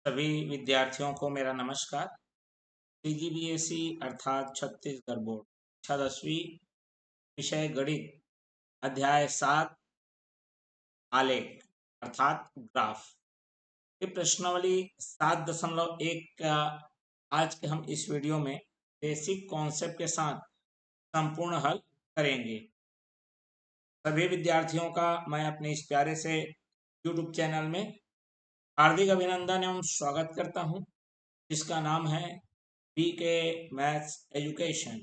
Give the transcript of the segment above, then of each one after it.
सभी विद्यार्थियों को मेरा नमस्कार। सीजीबीएसई अर्थात छत्तीसगढ़ बोर्ड कक्षा 10वीं विषय गणित अध्याय 7 आलेख अर्थात ग्राफ ये प्रश्नावली 7.1 का आज के हम इस वीडियो में बेसिक कॉन्सेप्ट के साथ संपूर्ण हल करेंगे। सभी विद्यार्थियों का मैं अपने इस प्यारे से यूट्यूब चैनल में हार्दिक अभिनंदन एवं स्वागत करता हूं, जिसका नाम है बीके मैथ्स एजुकेशन।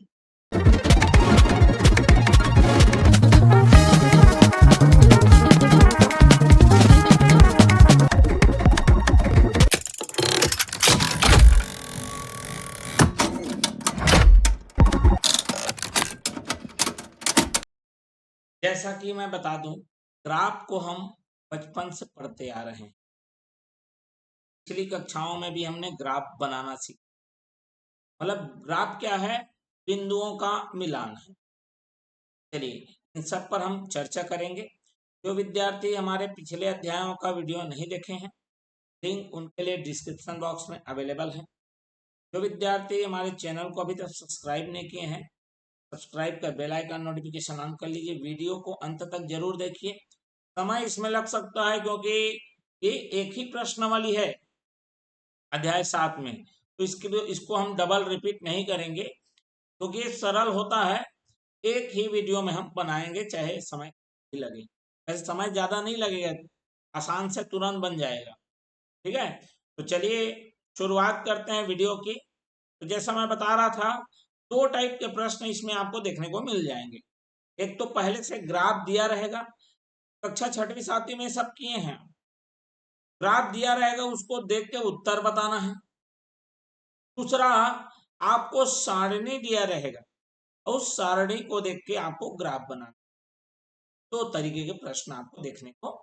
जैसा कि मैं बता दूं, ग्राफ को हम बचपन से पढ़ते आ रहे हैं। पिछली कक्षाओं में भी हमने ग्राफ बनाना सीखा। मतलब ग्राफ क्या है? बिंदुओं का मिलान है। चलिए इन सब पर हम चर्चा करेंगे। जो विद्यार्थी हमारे पिछले अध्यायों का वीडियो नहीं देखे हैं, लिंक उनके लिए डिस्क्रिप्शन बॉक्स में अवेलेबल है। जो विद्यार्थी हमारे चैनल को अभी तक सब्सक्राइब नहीं किए हैं, सब्सक्राइब कर बेल आइकन नोटिफिकेशन ऑन कर लीजिए। वीडियो को अंत तक जरूर देखिए। समय इसमें लग सकता है क्योंकि ये एक ही प्रश्नावली है अध्याय 7 में, तो इसके लिए इसको हम डबल रिपीट नहीं करेंगे क्योंकि ये सरल होता है। एक ही वीडियो में हम बनाएंगे, चाहे समय ही लगे। वैसे समय ज्यादा नहीं लगेगा, आसान से तुरंत बन जाएगा। ठीक है, तो चलिए शुरुआत करते हैं वीडियो की। तो जैसा मैं बता रहा था, दो टाइप के प्रश्न इसमें आपको देखने को मिल जाएंगे। एक तो पहले से ग्राफ दिया रहेगा, कक्षा 6वीं 7वीं में सब किए हैं। ग्राफ दिया रहेगा, उसको देख के उत्तर बताना है। दूसरा, आपको सारणी दिया रहेगा, उस सारणी को देख के आपको ग्राफ बनाना। दो तरीके के प्रश्न आपको देखने को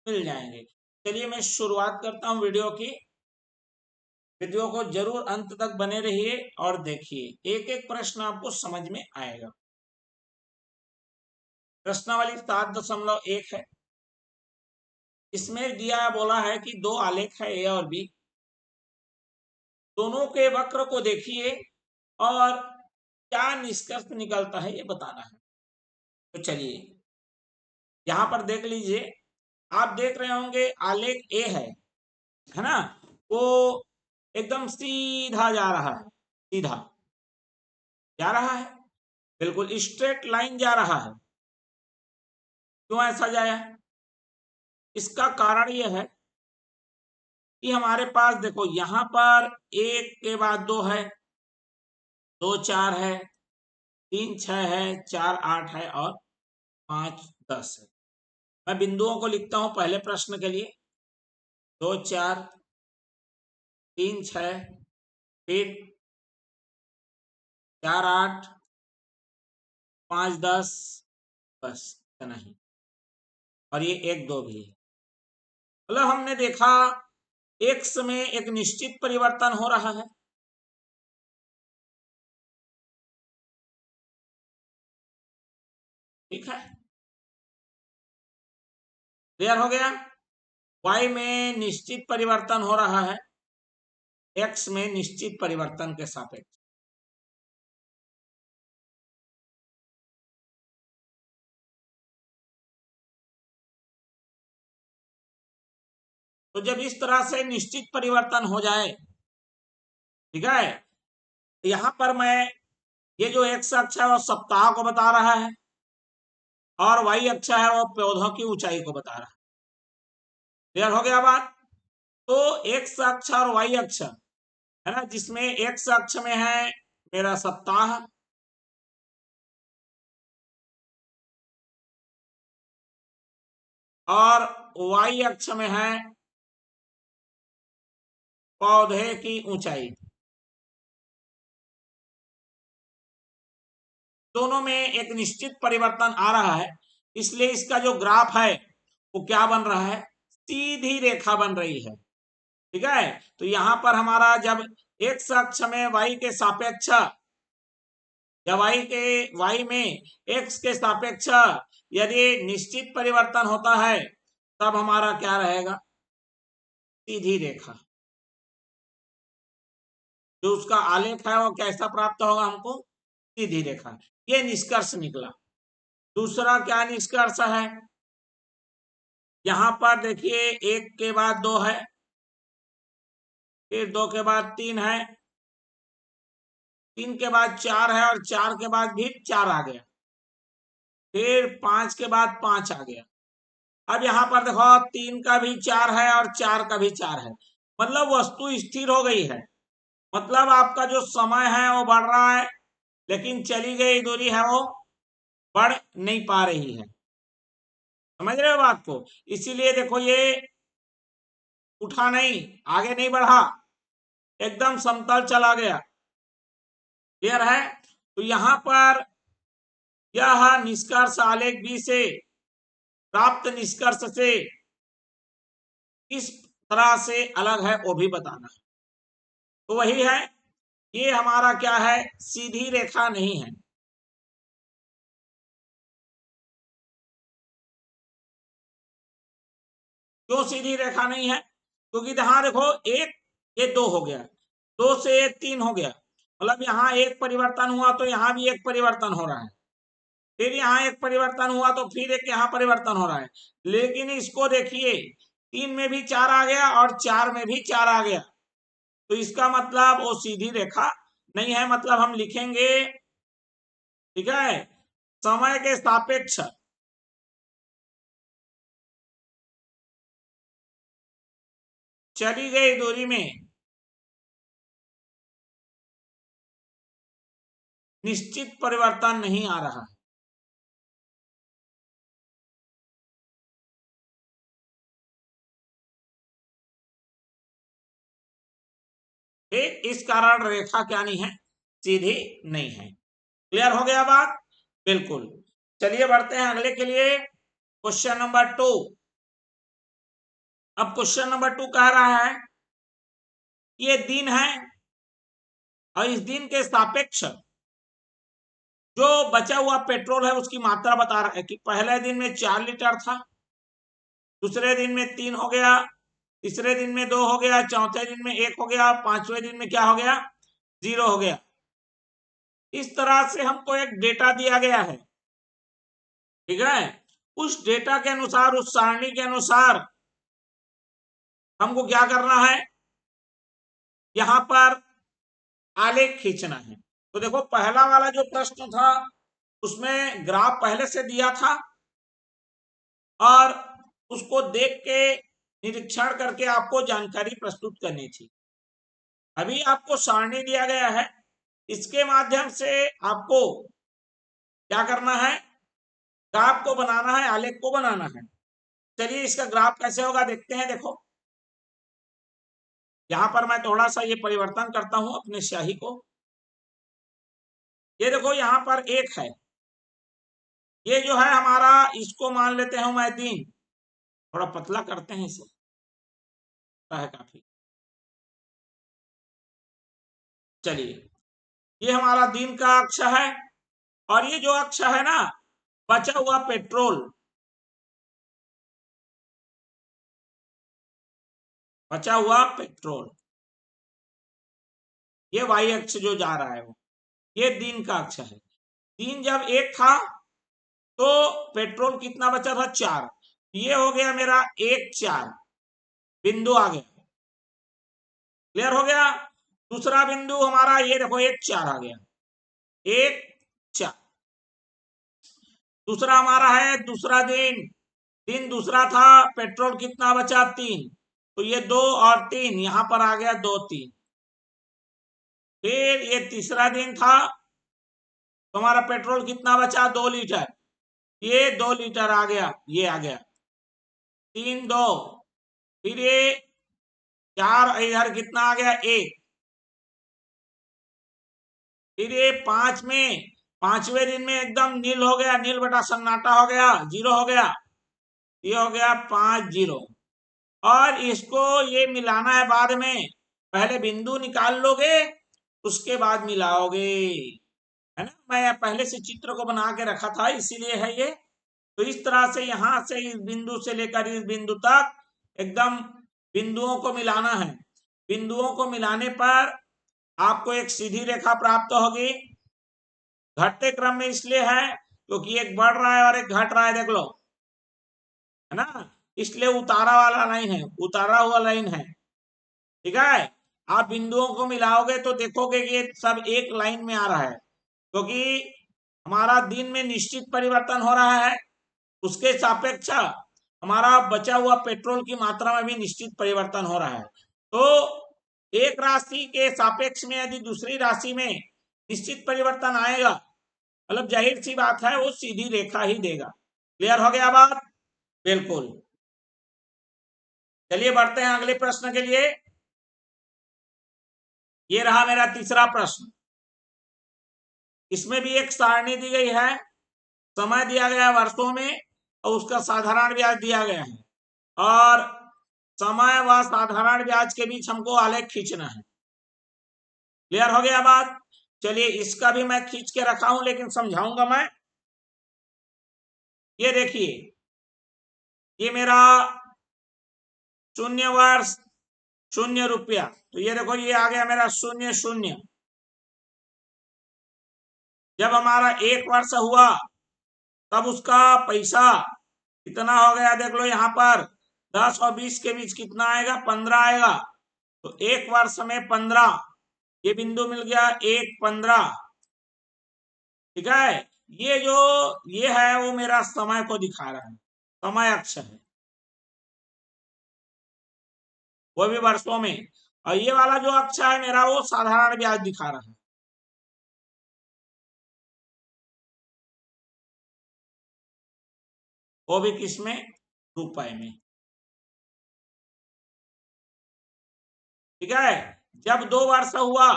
मिल जाएंगे। चलिए मैं शुरुआत करता हूं वीडियो की। वीडियो को जरूर अंत तक बने रहिए और देखिए, एक एक प्रश्न आपको समझ में आएगा। प्रश्नावली 7.1 है। इसमें दिया बोला है कि दो आलेख है ए और बी, दोनों के वक्र को देखिए और क्या निष्कर्ष निकलता है ये बताना है। तो चलिए यहां पर देख लीजिए, आप देख रहे होंगे आलेख ए है ना, वो एकदम सीधा जा रहा है। सीधा जा रहा है, बिल्कुल स्ट्रेट लाइन जा रहा है। क्यों ऐसा जाया? इसका कारण यह है कि हमारे पास देखो, यहां पर एक के बाद दो है, दो 4 है, 3 6 है, 4 8 है और 5 10 है। मैं बिंदुओं को लिखता हूं पहले प्रश्न के लिए। 2 4 3 6, फिर 4 8 5 10, बस इतना ही। और ये 1 2 भी है। मतलब हमने देखा एक्स में एक निश्चित परिवर्तन हो रहा है। ठीक है, क्लियर हो गया। वाई में निश्चित परिवर्तन हो रहा है, एक्स में निश्चित परिवर्तन के सापेक्ष। तो जब इस तरह से निश्चित परिवर्तन हो जाए, ठीक है, यहां पर मैं ये जो एक्स अक्ष है वो सप्ताह को बता रहा है और वाई अक्ष है वो पौधों की ऊंचाई को बता रहा है। क्लियर हो गया बात? तो एक्स अक्ष और वाई अक्ष है ना, जिसमें एक्स अक्ष में है मेरा सप्ताह और वाई अक्ष में है पौधे की ऊंचाई। दोनों में एक निश्चित परिवर्तन आ रहा है, इसलिए इसका जो ग्राफ है वो क्या बन रहा है? सीधी रेखा बन रही है। ठीक है, तो यहां पर हमारा जब एक्स अक्ष में वाई के सापेक्ष या वाई में एक्स के सापेक्ष यदि निश्चित परिवर्तन होता है, तब हमारा क्या रहेगा? सीधी रेखा। जो उसका आलेख है वो कैसा प्राप्त होगा हमको, सीधी रेखा। ये निष्कर्ष निकला। दूसरा क्या निष्कर्ष है, यहां पर देखिए 1 के बाद 2 है, फिर 2 के बाद 3 है, 3 के बाद 4 है और 4 के बाद भी 4 आ गया, फिर 5 के बाद 5 आ गया। अब यहाँ पर देखो 3 का भी 4 है और 4 का भी 4 है, मतलब वस्तु स्थिर हो गई है। मतलब आपका जो समय है वो बढ़ रहा है, लेकिन चली गई दूरी है वो बढ़ नहीं पा रही है। समझ रहे हो बात को? इसीलिए देखो ये उठा नहीं, आगे नहीं बढ़ा, एकदम समतल चला गया। क्लियर है? तो यहां पर यह निष्कर्ष आलेख बी से प्राप्त निष्कर्ष से किस तरह से अलग है वो भी बताना है। तो वही है, ये हमारा क्या है, सीधी रेखा नहीं है। क्यों सीधी रेखा नहीं है? क्योंकि यहां देखो एक, ये 2 हो गया, 2 से 3 हो गया, मतलब यहाँ एक परिवर्तन हुआ तो यहाँ भी एक परिवर्तन हो रहा है, फिर यहाँ एक परिवर्तन हुआ तो फिर एक यहाँ परिवर्तन हो रहा है। लेकिन इसको देखिए 3 में भी 4 आ गया और 4 में भी 4 आ गया, तो इसका मतलब वो सीधी रेखा नहीं है। मतलब हम लिखेंगे, ठीक है, समय के सापेक्ष चली गई दूरी में निश्चित परिवर्तन नहीं आ रहा। इस कारण रेखा क्या नहीं है, सीधी नहीं है। क्लियर हो गया बात? बिल्कुल। चलिए बढ़ते हैं अगले के लिए, क्वेश्चन नंबर 2। अब क्वेश्चन नंबर 2 कह रहा है, ये दिन है और इस दिन के सापेक्ष जो बचा हुआ पेट्रोल है उसकी मात्रा बता रहा है कि पहले दिन में 4 लीटर था, दूसरे दिन में 3 हो गया, तीसरे दिन में 2 हो गया, चौथे दिन में 1 हो गया, पांचवें दिन में क्या हो गया, 0 हो गया। इस तरह से हमको एक डेटा दिया गया है, ठीक है। उस डेटा के अनुसार, उस सारणी के अनुसार हमको क्या करना है, यहां पर आलेख खींचना है। तो देखो पहला वाला जो प्रश्न था उसमें ग्राफ पहले से दिया था और उसको देख के निरीक्षण करके आपको जानकारी प्रस्तुत करनी थी। अभी आपको सारणी दिया गया है, इसके माध्यम से आपको क्या करना है, ग्राफ को बनाना है, आलेख को बनाना है। चलिए इसका ग्राफ कैसे होगा देखते हैं। देखो यहां पर मैं थोड़ा सा ये परिवर्तन करता हूं अपने स्याही को। ये देखो यहां पर 1 है, ये जो है हमारा, इसको मान लेते हैं मैं 3, थोड़ा पतला करते हैं इसे, है काफी। चलिए ये हमारा दिन का अक्ष है और ये जो अक्ष है ना, बचा हुआ पेट्रोल, बचा हुआ पेट्रोल, ये वाई अक्ष जो जा रहा है वो, ये दिन का अक्ष है। दिन जब 1 था तो पेट्रोल कितना बचा था, 4, ये हो गया मेरा 1 4 बिंदु आ गया। क्लियर हो गया? दूसरा बिंदु हमारा ये देखो 1 4 आ गया, 1 4। दूसरा हमारा है दूसरा दिन, दिन दूसरा था, पेट्रोल कितना बचा, 3, तो ये 2 और 3 यहां पर आ गया 2 3। फिर ये तीसरा दिन था तो हमारा पेट्रोल कितना बचा, 2 लीटर, ये 2 लीटर आ गया, ये आ गया 3 2। फिर ये 4, इधर कितना आ गया, 1। फिर ये 5 में, 5वें दिन में एकदम नील हो गया, नील बटा सन्नाटा हो गया, 0 हो गया, ये हो गया 5 0। और इसको ये मिलाना है बाद में, पहले बिंदु निकाल लोगे उसके बाद मिलाओगे, है ना। मैं पहले से चित्र को बना के रखा था इसीलिए है ये। तो इस तरह से यहां से इस बिंदु से लेकर इस बिंदु तक एकदम बिंदुओं को मिलाना है। बिंदुओं को मिलाने पर आपको एक सीधी रेखा प्राप्त होगी। घटते क्रम में इसलिए है क्योंकि एक बढ़ रहा है और एक घट रहा है, देख लो, है ना। इसलिए उतारा वाला लाइन है, उतारा हुआ लाइन है, ठीक है। आप बिंदुओं को मिलाओगे तो देखोगे कि ये सब एक लाइन में आ रहा है, क्योंकि हमारा दिन में निश्चित परिवर्तन हो रहा है, उसके सापेक्ष हमारा बचा हुआ पेट्रोल की मात्रा में भी निश्चित परिवर्तन हो रहा है। तो एक राशि के सापेक्ष में यदि दूसरी राशि में निश्चित परिवर्तन आएगा, मतलब जाहिर सी बात है वो सीधी रेखा ही देगा। क्लियर हो गया बात? बिल्कुल। चलिए बढ़ते हैं अगले प्रश्न के लिए। ये रहा मेरा तीसरा प्रश्न। इसमें भी एक सारणी दी गई है, समय दिया गया है वर्षों में और उसका साधारण ब्याज दिया गया है, और समय व साधारण ब्याज के बीच हमको आलेख खींचना है। क्लियर हो गया बात? चलिए इसका भी मैं खींच के रखा हूं, लेकिन समझाऊंगा मैं। ये देखिए, ये मेरा 0 वर्ष 0 रुपया, तो ये देखो ये आ गया मेरा 0 0। जब हमारा 1 वर्ष हुआ तब उसका पैसा कितना हो गया, देख लो यहाँ पर 10 और 20 के बीच कितना आएगा, 15 आएगा। तो 1 वर्ष में 15, ये बिंदु मिल गया 1 15, ठीक है। ये जो ये है वो मेरा समय को दिखा रहा है, समय अक्ष है, वो भी वर्षों में। और ये वाला जो अक्ष है मेरा वो साधारण ब्याज दिखा रहा है, वो भी किसमें, रुपए में, ठीक है। जब 2 वर्ष हुआ,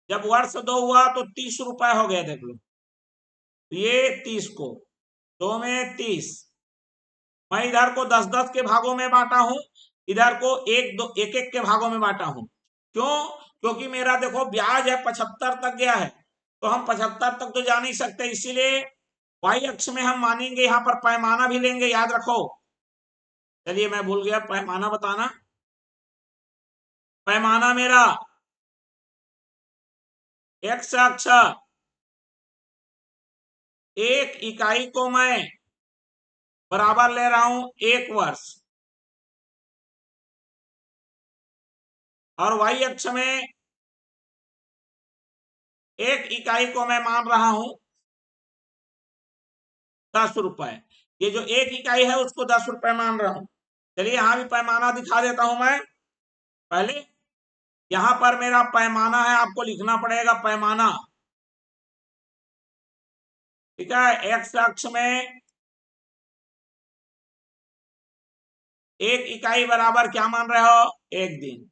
जब वर्ष 2 हुआ तो 30 रुपए हो गए, देख लो, ये 30 को 2 में 30, मैं इधर को 10 10 के भागों में बांटा हूं, इधर को 1 1 के भागों में बांटा हूं। क्यों? क्योंकि मेरा देखो ब्याज है 75 तक गया है, तो हम 75 तक तो जा नहीं सकते, इसीलिए वाई अक्ष में हम मानेंगे, यहाँ पर पैमाना भी लेंगे, याद रखो। चलिए मैं भूल गया पैमाना बताना। पैमाना मेरा एक्स अक्ष, 1 इकाई को मैं बराबर ले रहा हूं 1 वर्ष, और वाई अक्ष में 1 इकाई को मैं मान रहा हूं 10 रुपए। ये जो 1 इकाई है उसको 10 रुपए मान रहा हूं। चलिए यहां भी पैमाना दिखा देता हूं मैं। पहले यहां पर मेरा पैमाना है, आपको लिखना पड़ेगा पैमाना, ठीक है। एक्स अक्ष में 1 इकाई बराबर क्या मान रहे हो, 1 दिन।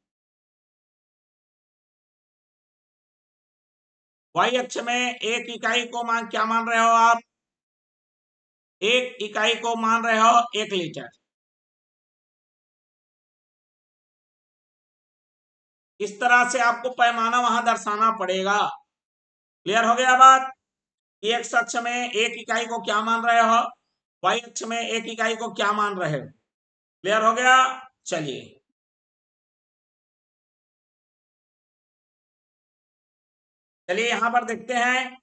वाई अक्ष में 1 इकाई को क्या मान रहे हो आप, 1 इकाई को मान रहे हो 1 लीटर। इस तरह से आपको पैमाना वहां दर्शाना पड़ेगा। क्लियर हो गया बात? एक्स अक्ष में 1 इकाई को क्या मान रहे हो, वाई अक्ष में 1 इकाई को क्या मान रहे हो। क्लियर हो गया? चलिए चलिए यहां पर देखते हैं,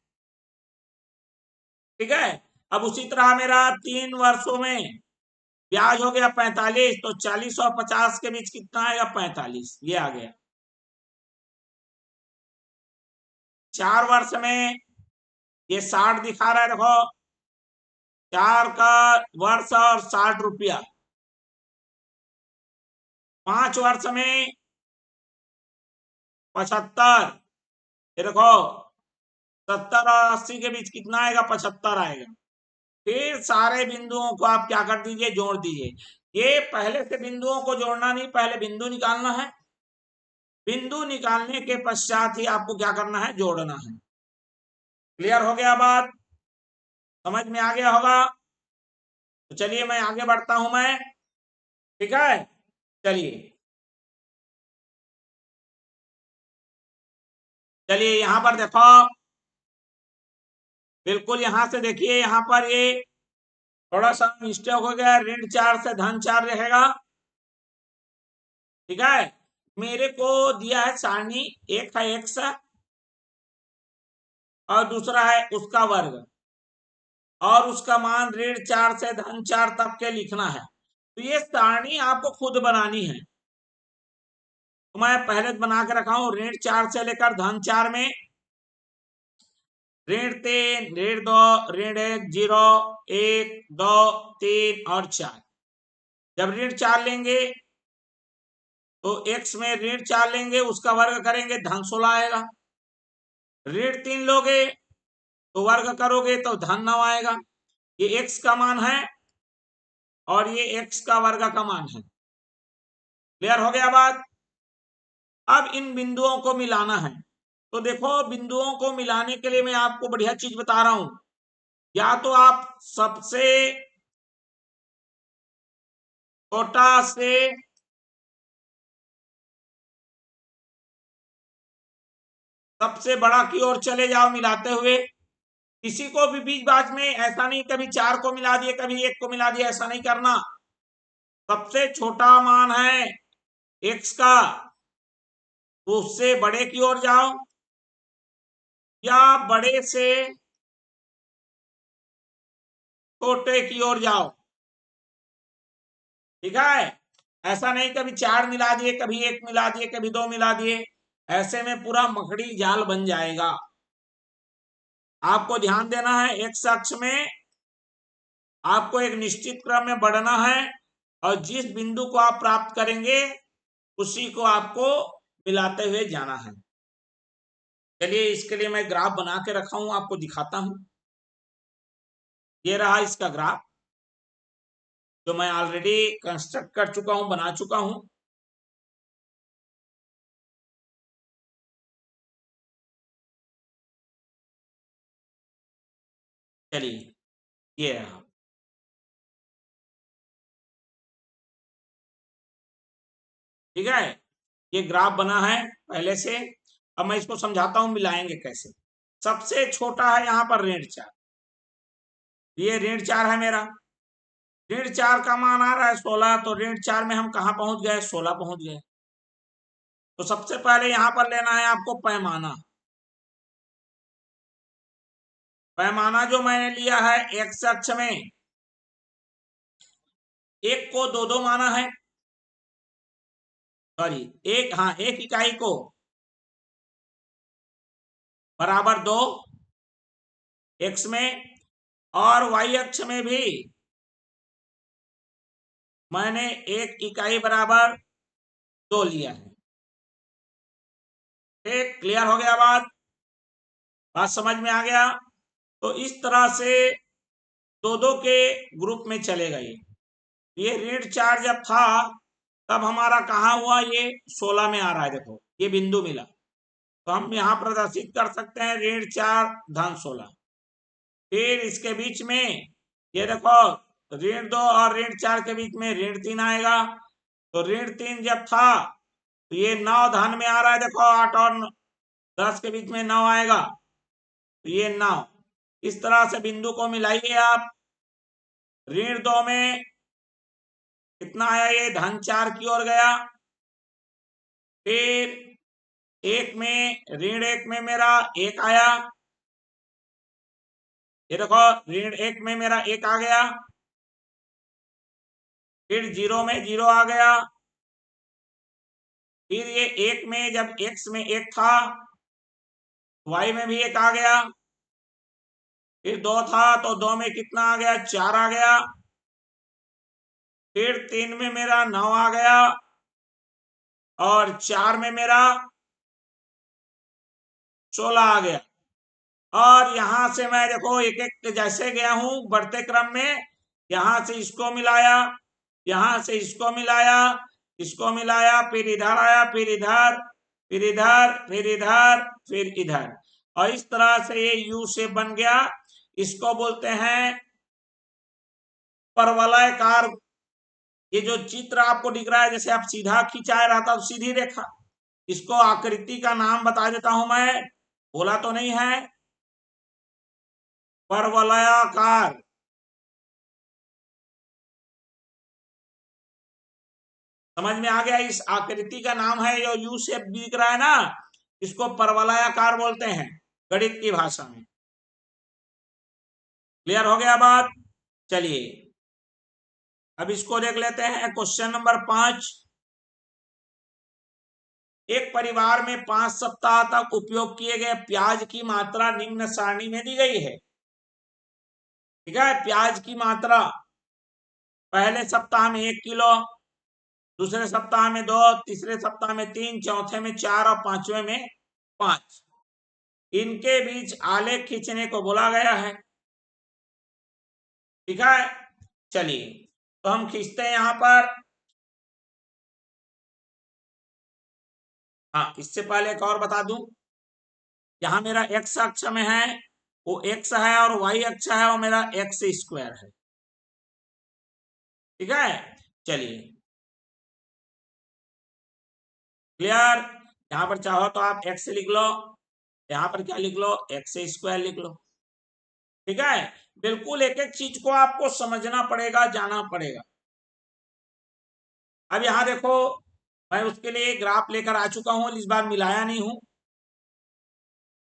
ठीक है। अब उसी तरह मेरा 3 वर्षों में ब्याज हो गया 45, तो 40 और 50 के बीच कितना आएगा, 45, ये आ गया। 4 वर्ष में ये 60 दिखा रहा है, देखो 4 का वर्ष और 60 रुपया। 5 वर्ष में 75, ये देखो 70 और 80 के बीच कितना आएगा, 75 आएगा। फिर सारे बिंदुओं को आप क्या कर दीजिए, जोड़ दीजिए। ये पहले से बिंदुओं को जोड़ना नहीं, पहले बिंदु निकालना है, बिंदु निकालने के पश्चात ही आपको क्या करना है, जोड़ना है। क्लियर हो गया बात? समझ में आ गया होगा? तो चलिए मैं आगे बढ़ता हूं मैं, ठीक है। चलिए चलिए यहां पर देखो, बिल्कुल यहां से देखिए, यहां पर ये थोड़ा सा मिस्टेक हो गया, ऋण 4 से धन 4 रहेगा, ठीक है। मेरे को दिया है सारणी, एक है एक्स और दूसरा है उसका वर्ग, और उसका मान ऋण 4 से धन 4 तक के लिखना है। तो ये सारणी आपको खुद बनानी है। तो मैं पहले बना के रखा हूं, ऋण 4 से लेकर धन 4 में ऋण 3, ऋण 2, ऋण 1, 0, 1, 2, 3 और 4। जब ऋण 4 लेंगे तो x में ऋण 4 लेंगे, उसका वर्ग करेंगे, धन 16 आएगा। ऋण 3 लोगे तो वर्ग करोगे तो धन 9 आएगा। ये x का मान है और ये x का वर्ग का मान है। क्लियर हो गया बात? अब इन बिंदुओं को मिलाना है। तो देखो, बिंदुओं को मिलाने के लिए मैं आपको बढ़िया चीज बता रहा हूं। या तो आप सबसे छोटा से सबसे बड़ा की ओर चले जाओ मिलाते हुए। किसी को भी बीच बात में ऐसा नहीं कभी 4 को मिला दिए कभी 1 को मिला दिया, ऐसा नहीं करना। सबसे छोटा मान है x का, तो उससे बड़े की ओर जाओ या बड़े से छोटे की ओर जाओ। ठीक है? ऐसा नहीं कभी 4 मिला दिए कभी 1 मिला दिए कभी 2 मिला दिए, ऐसे में पूरा मकड़ी जाल बन जाएगा। आपको ध्यान देना है, x अक्ष में आपको एक निश्चित क्रम में बढ़ना है और जिस बिंदु को आप प्राप्त करेंगे उसी को आपको मिलाते हुए जाना है। चलिए, इसके लिए मैं ग्राफ बना के रखा हूं, आपको दिखाता हूं। ये रहा इसका ग्राफ, जो मैं ऑलरेडी कंस्ट्रक्ट कर चुका हूं, बना चुका हूं। चलिए, ये रहा। ठीक है, ये ग्राफ बना है पहले से। अब मैं इसको समझाता हूं मिलाएंगे कैसे। सबसे छोटा है यहां पर ऋण 4। ये ऋण 4 है मेरा। ऋण 4 का मान आ रहा है 16, तो ऋण 4 में हम कहा पहुंच गए? 16 पहुंच गए। तो सबसे पहले यहां पर लेना है आपको पैमाना। पैमाना जो मैंने लिया है x अक्ष में, एक को 2 माना है। सॉरी, एक, हाँ, एक इकाई को बराबर 2 x में, और y अक्ष में भी मैंने एक इकाई बराबर 2 लिया है। ठीक, क्लियर हो गया बात? बात समझ में आ गया? तो इस तरह से 2 के ग्रुप में चले गए। ये ऋण 4 जब था तब हमारा कहाँ हुआ? ये 16 में आ रहा है, देखो ये बिंदु मिला। तो हम यहाँ प्रदर्शित कर सकते हैं ऋण 4 धन 16। फिर इसके बीच में ये देखो, ऋण 2 और ऋण 4 के बीच में ऋण 3 आएगा। तो ऋण 3 जब था तो ये 9 धन में आ रहा है, देखो 8 और 10 के बीच में 9 आएगा, तो ये 9। इस तरह से बिंदु को मिलाइए आप। ऋण 2 में कितना आया? ये धन 4 की ओर गया। फिर ऋण 1 में मेरा 1 आया। ये देखो, ऋण 1 में मेरा 1 आ गया। फिर 0 में 0 आ गया। फिर ये 1 में जब x में 1 था, y में भी 1 आ गया। फिर 2 था तो 2 में कितना आ गया? 4 आ गया। फिर 3 में मेरा 9 आ गया और 4 में मेरा 16 आ गया। और यहां से मैं देखो एक एक जैसे गया हूं बढ़ते क्रम में, यहां से इसको मिलाया, यहां से इसको मिलाया, इसको मिलाया, फिर इधर आया, फिर इधर, फिर इधर, फिर इधर, फिर इधर, और इस तरह से ये यू शेप बन गया। इसको बोलते हैं परवलयकार। ये जो चित्र आपको दिख रहा है, जैसे आप सीधा खिंचाया रहता तो सीधी रेखा, इसको आकृति का नाम बता देता हूं मैं, बोला तो नहीं है, परवलयाकार। समझ में आ गया? इस आकृति का नाम है, जो यू शेप दिख रहा है ना, इसको परवलयाकार बोलते हैं गणित की भाषा में। क्लियर हो गया बात? चलिए अब इसको देख लेते हैं। Question number 5। एक परिवार में 5 सप्ताह तक उपयोग किए गए प्याज की मात्रा निम्न सारणी में दी गई है। ठीक है, प्याज की मात्रा पहले सप्ताह में 1 किलो, दूसरे सप्ताह में 2, तीसरे सप्ताह में 3, चौथे में 4 और पांचवें में 5। इनके बीच आलेख खींचने को बोला गया है। ठीक है, चलिए तो हम खींचते हैं यहां पर। हाँ, इससे पहले एक और बता दूं, यहाँ मेरा एक्स अक्ष में है वो एक्स है, और वाई अक्ष है वो मेरा एक्स स्क्वायर है। ठीक है, चलिए क्लियर? यहाँ पर चाहो तो आप एक्स लिख लो, यहाँ पर क्या लिख लो, एक्स स्क्वायर लिख लो। ठीक है, बिल्कुल एक एक चीज को आपको समझना पड़ेगा, जाना पड़ेगा। अब यहाँ देखो, मैं उसके लिए ग्राफ लेकर आ चुका हूं, इस बार मिलाया नहीं हूं।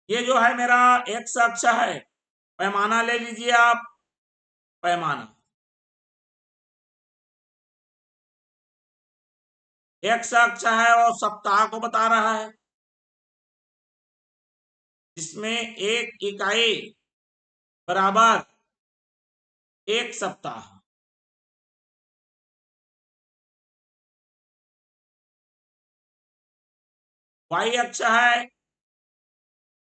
ये जो है मेरा एक्स अक्ष है, पैमाना ले लीजिए आप, पैमाना एक्स अक्ष है और सप्ताह को बता रहा है, जिसमें एक इकाई बराबर 1 सप्ताह। वाई अक्ष है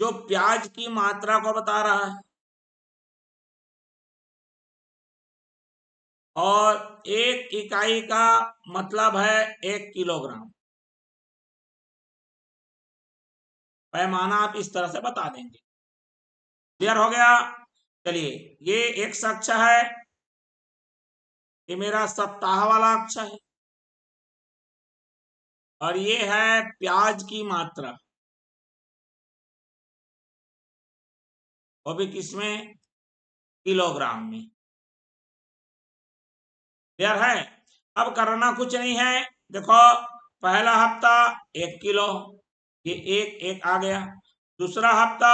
जो प्याज की मात्रा को बता रहा है, और एक इकाई का मतलब है 1 किलोग्राम। पैमाना आप इस तरह से बता देंगे। क्लियर हो गया? चलिए, ये एक अक्ष है, ये मेरा सप्ताह वाला अक्ष है, और ये है प्याज की मात्रा, वो भी किसमें, किलोग्राम में। क्लियर है? अब करना कुछ नहीं है, देखो पहला हफ्ता 1 किलो, ये एक एक आ गया। दूसरा हफ्ता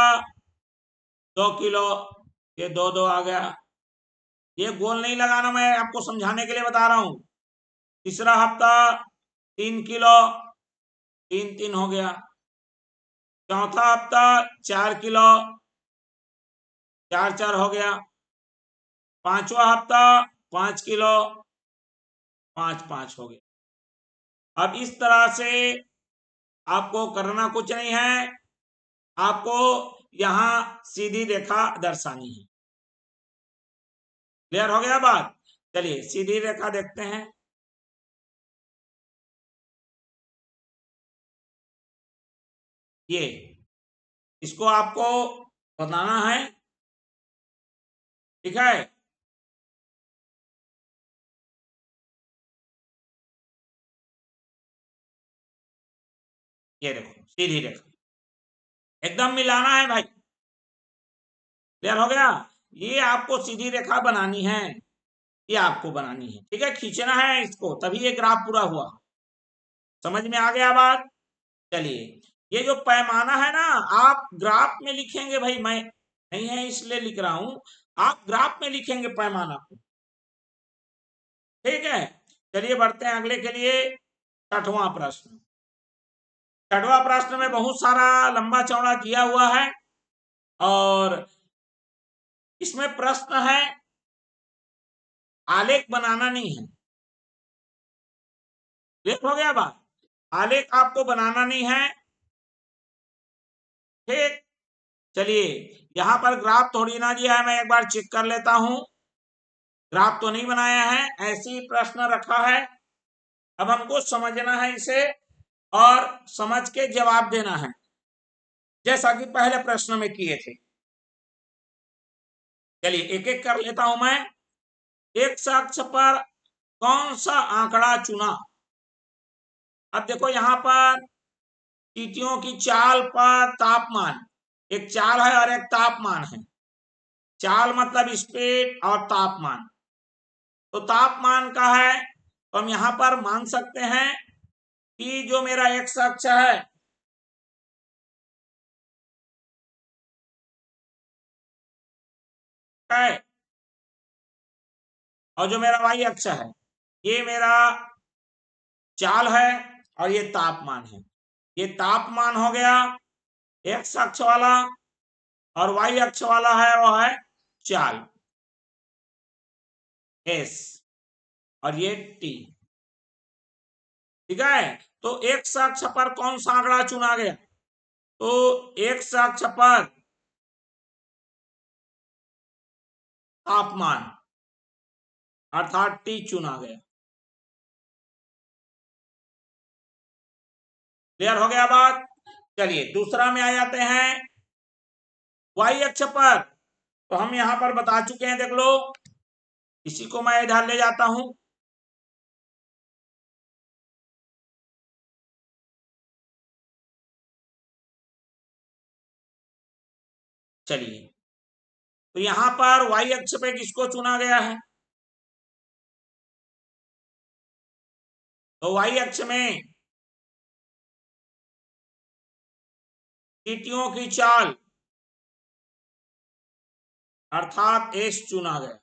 2 किलो, ये 2 2 आ गया। ये गोल नहीं लगाना, मैं आपको समझाने के लिए बता रहा हूं। तीसरा हफ्ता 3 किलो, 3 3 हो गया। चौथा हफ्ता 4 किलो, 4 4 हो गया। पांचवा हफ्ता 5 किलो, 5 5 हो गया। अब इस तरह से आपको करना कुछ नहीं है, आपको यहां सीधी रेखा दर्शानी है। क्लियर हो गया बात? चलिए सीधी रेखा देखते हैं। ये इसको आपको बताना है। ठीक है, ये देखो सीधी रेखा एकदम मिलाना है भाई। क्लियर हो गया? ये आपको सीधी रेखा बनानी है, ये आपको बनानी है। ठीक है, खींचना है इसको, तभी ये ग्राफ पूरा हुआ। समझ में आ गया बात? चलिए, ये जो पैमाना है ना, आप ग्राफ में लिखेंगे भाई, मैं नहीं है इसलिए लिख रहा हूं, आप ग्राफ में लिखेंगे पैमाना को। ठीक है, चलिए बढ़ते हैं अगले के लिए। 6वां प्रश्न। 6वां प्रश्न में बहुत सारा लंबा चौड़ा किया हुआ है, और इसमें प्रश्न है, आलेख बनाना नहीं है। क्लियर हो गया बात? आलेख आपको बनाना नहीं है। ठीक, चलिए यहां पर ग्राफ थोड़ी ना दिया है, मैं एक बार चेक कर लेता हूं। ग्राफ तो नहीं बनाया है, ऐसे ही प्रश्न रखा है। अब हमको समझना है इसे, और समझ के जवाब देना है, जैसा कि पहले प्रश्न में किए थे। चलिए एक एक कर लेता हूं मैं। एक अक्ष पर कौन सा आंकड़ा चुना? अब देखो यहां पर चींटियों की चाल पर तापमान, एक चाल है और एक तापमान है। चाल मतलब स्पीड, और तापमान तो तापमान का है तो हम यहां पर मान सकते हैं कि जो मेरा एक्स अक्ष है और जो मेरा वाई अक्ष है ये मेरा चाल है और ये तापमान है। ये तापमान हो गया एक्स अक्ष वाला और वाई अक्ष वाला है वो है चाल एस और ये टी। ठीक है, तो एक्स अक्ष पर कौन सा आंकड़ा चुना गया? तो एक्स अक्ष पर तापमान अर्थात टी चुना गया। क्लियर हो गया बात? चलिए दूसरा में आ जाते हैं वाई अक्ष पर। तो हम यहां पर बता चुके हैं, देख लो, इसी को मैं इधर ले जाता हूं। चलिए, तो यहां पर वाई अक्ष पे किसको चुना गया है? तो वाई अक्ष में चींटियों की चाल अर्थात एस चुना गया।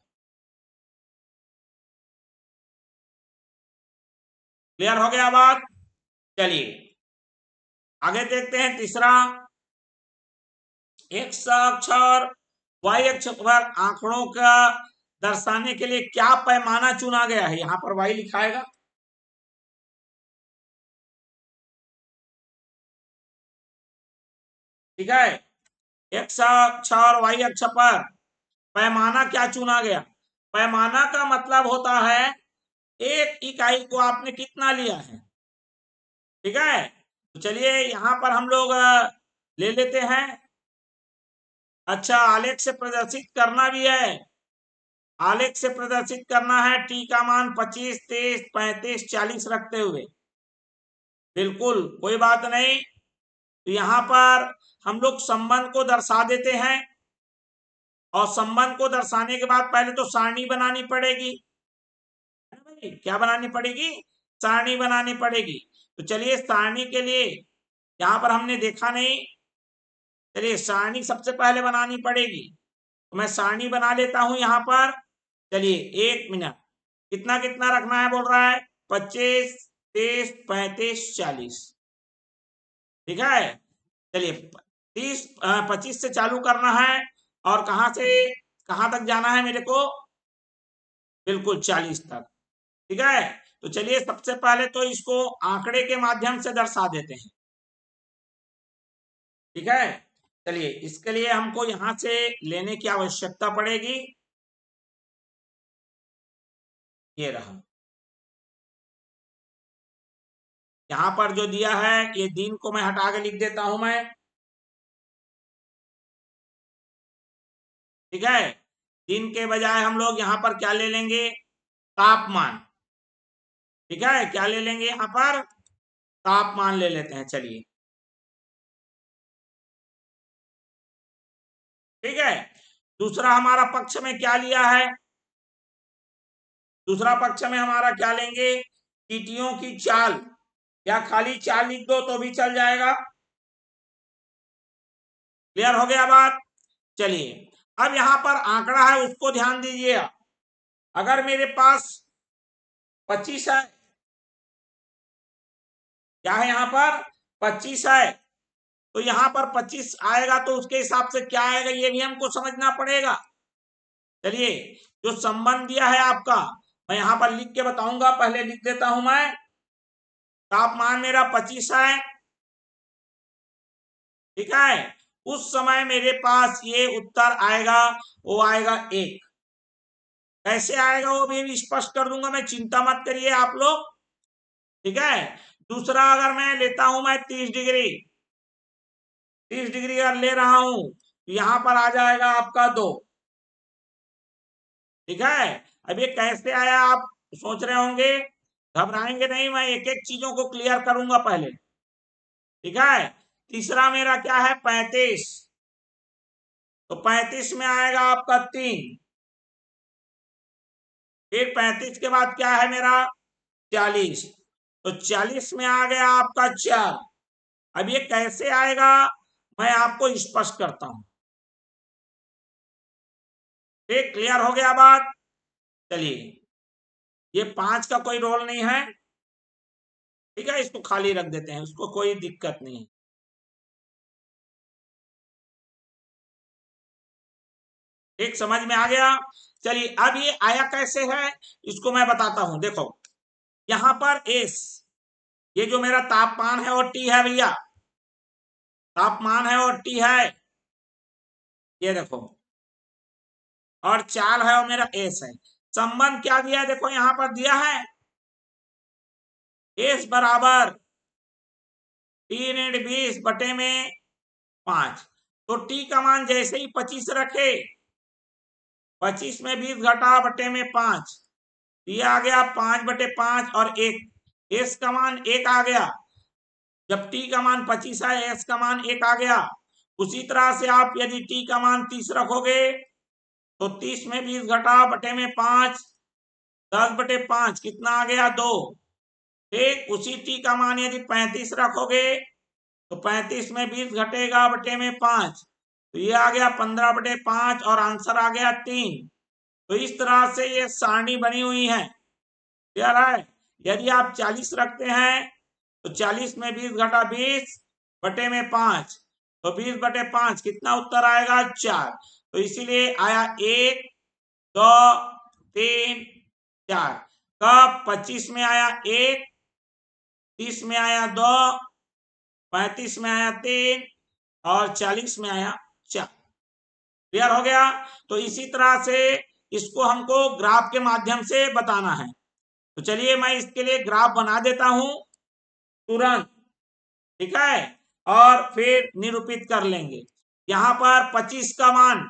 क्लियर हो गया बात? चलिए आगे देखते हैं तीसरा। एक्स अक्ष और वाई अक्ष पर आंकड़ों का दर्शाने के लिए क्या पैमाना चुना गया है? यहां पर वाई लिखाएगा। ठीक है, एक्स अक्ष और वाई अक्ष पर पैमाना क्या चुना गया? पैमाना का मतलब होता है एक इकाई को आपने कितना लिया है। ठीक है, तो चलिए यहां पर हम लोग ले लेते हैं। अच्छा, आलेख से प्रदर्शित करना भी है। आलेख से प्रदर्शित करना है टी का मान 25, 23, 35, 40 रखते हुए। बिल्कुल कोई बात नहीं। तो यहाँ पर हम लोग संबंध को दर्शा देते हैं और संबंध को दर्शाने के बाद पहले तो सारणी बनानी पड़ेगी। है ना भाई? क्या बनानी पड़ेगी? सारणी बनानी पड़ेगी। तो चलिए सारणी के लिए यहाँ पर हमने देखा नहीं, चलिए सारणी सबसे पहले बनानी पड़ेगी। तो मैं सारणी बना लेता हूं यहाँ पर। चलिए 1 मिनट। कितना कितना रखना है बोल रहा है? 25, 30, 35, 40। ठीक है, चलिए 25 से चालू करना है और कहां से कहां तक जाना है मेरे को? बिल्कुल 40 तक। ठीक है, तो चलिए सबसे पहले तो इसको आंकड़े के माध्यम से दर्शा देते हैं। ठीक है, चलिए इसके लिए हमको यहां से लेने की आवश्यकता पड़ेगी। ये रहा, यहां पर जो दिया है ये दिन को मैं हटा के लिख देता हूं मैं। ठीक है, दिन के बजाय हम लोग यहां पर क्या ले लेंगे? तापमान। ठीक है, क्या ले लेंगे यहां पर? तापमान ले लेते हैं। चलिए ठीक है, दूसरा हमारा पक्ष में क्या लिया है? दूसरा पक्ष में हमारा क्या लेंगे? चींटियों की चाल, या खाली चाल लिख दो तो भी चल जाएगा। क्लियर हो गया बात? चलिए अब यहां पर आंकड़ा है उसको ध्यान दीजिए। अगर मेरे पास 25 है, क्या है यहाँ पर? 25 है, तो यहाँ पर 25 आएगा तो उसके हिसाब से क्या आएगा ये भी हमको समझना पड़ेगा। चलिए, जो संबंध दिया है आपका मैं यहाँ पर लिख के बताऊंगा, पहले लिख देता हूं मैं। तापमान मेरा 25 है। ठीक है, उस समय मेरे पास ये उत्तर आएगा, वो आएगा 1। कैसे आएगा वो भी स्पष्ट कर दूंगा मैं, चिंता मत करिए आप लोग। ठीक है, दूसरा अगर मैं लेता हूं मैं 30 डिग्री, 30 डिग्री अगर ले रहा हूं तो यहां पर आ जाएगा आपका 2। ठीक है, अब ये कैसे आया आप सोच रहे होंगे, घबराएंगे नहीं, मैं एक एक चीजों को क्लियर करूंगा पहले। ठीक है, तीसरा मेरा क्या है? 35। तो 35 में आएगा आपका 3। फिर 35 के बाद क्या है मेरा? 40। तो 40 में आ गया आपका 4। अब ये कैसे आएगा मैं आपको स्पष्ट करता हूं। ठीक, क्लियर हो गया बात। चलिए, ये 5 का कोई रोल नहीं है, ठीक है, इसको खाली रख देते हैं, उसको कोई दिक्कत नहीं है। ठीक, समझ में आ गया। चलिए, अब ये आया कैसे है इसको मैं बताता हूं। देखो यहां पर एस, ये जो मेरा तापमान है और टी है भैया, तापमान है और टी है, ये देखो, और चाल है और मेरा एस है। संबंध क्या दिया है देखो, यहां पर दिया है एस बराबर 3/20/5। तो टी का मान जैसे ही 25 रखे, 25 में 20 घटा बटे में 5, ये आ गया 5/5 और 1। एस का मान 1 आ गया, जब टी का मान 25 है एस का मान 1 आ गया। उसी तरह से आप यदि टी का मान 30 रखोगे तो 30 में 20 घटा बटे में 5, 10/5 कितना आ गया 2। ठीक, उसी टी का मान यदि 35 रखोगे तो 35 में 20 घटेगा बटे में 5, तो ये आ गया 15/5 और आंसर आ गया 3। तो इस तरह से ये सारणी बनी हुई है। क्लियर है। यदि आप 40 रखते हैं तो 40 में 20 घटा 20 बटे में 5, तो 20/5 कितना उत्तर आएगा 4। तो इसीलिए आया 1 2 3 4। कब 25 में आया 1, 30 में आया 2, 35 में आया 3 और 40 में आया 4। क्लियर हो गया। तो इसी तरह से इसको हमको ग्राफ के माध्यम से बताना है। तो चलिए मैं इसके लिए ग्राफ बना देता हूं तुरंत, ठीक है, और फिर निरूपित कर लेंगे। यहां पर 25 का मान,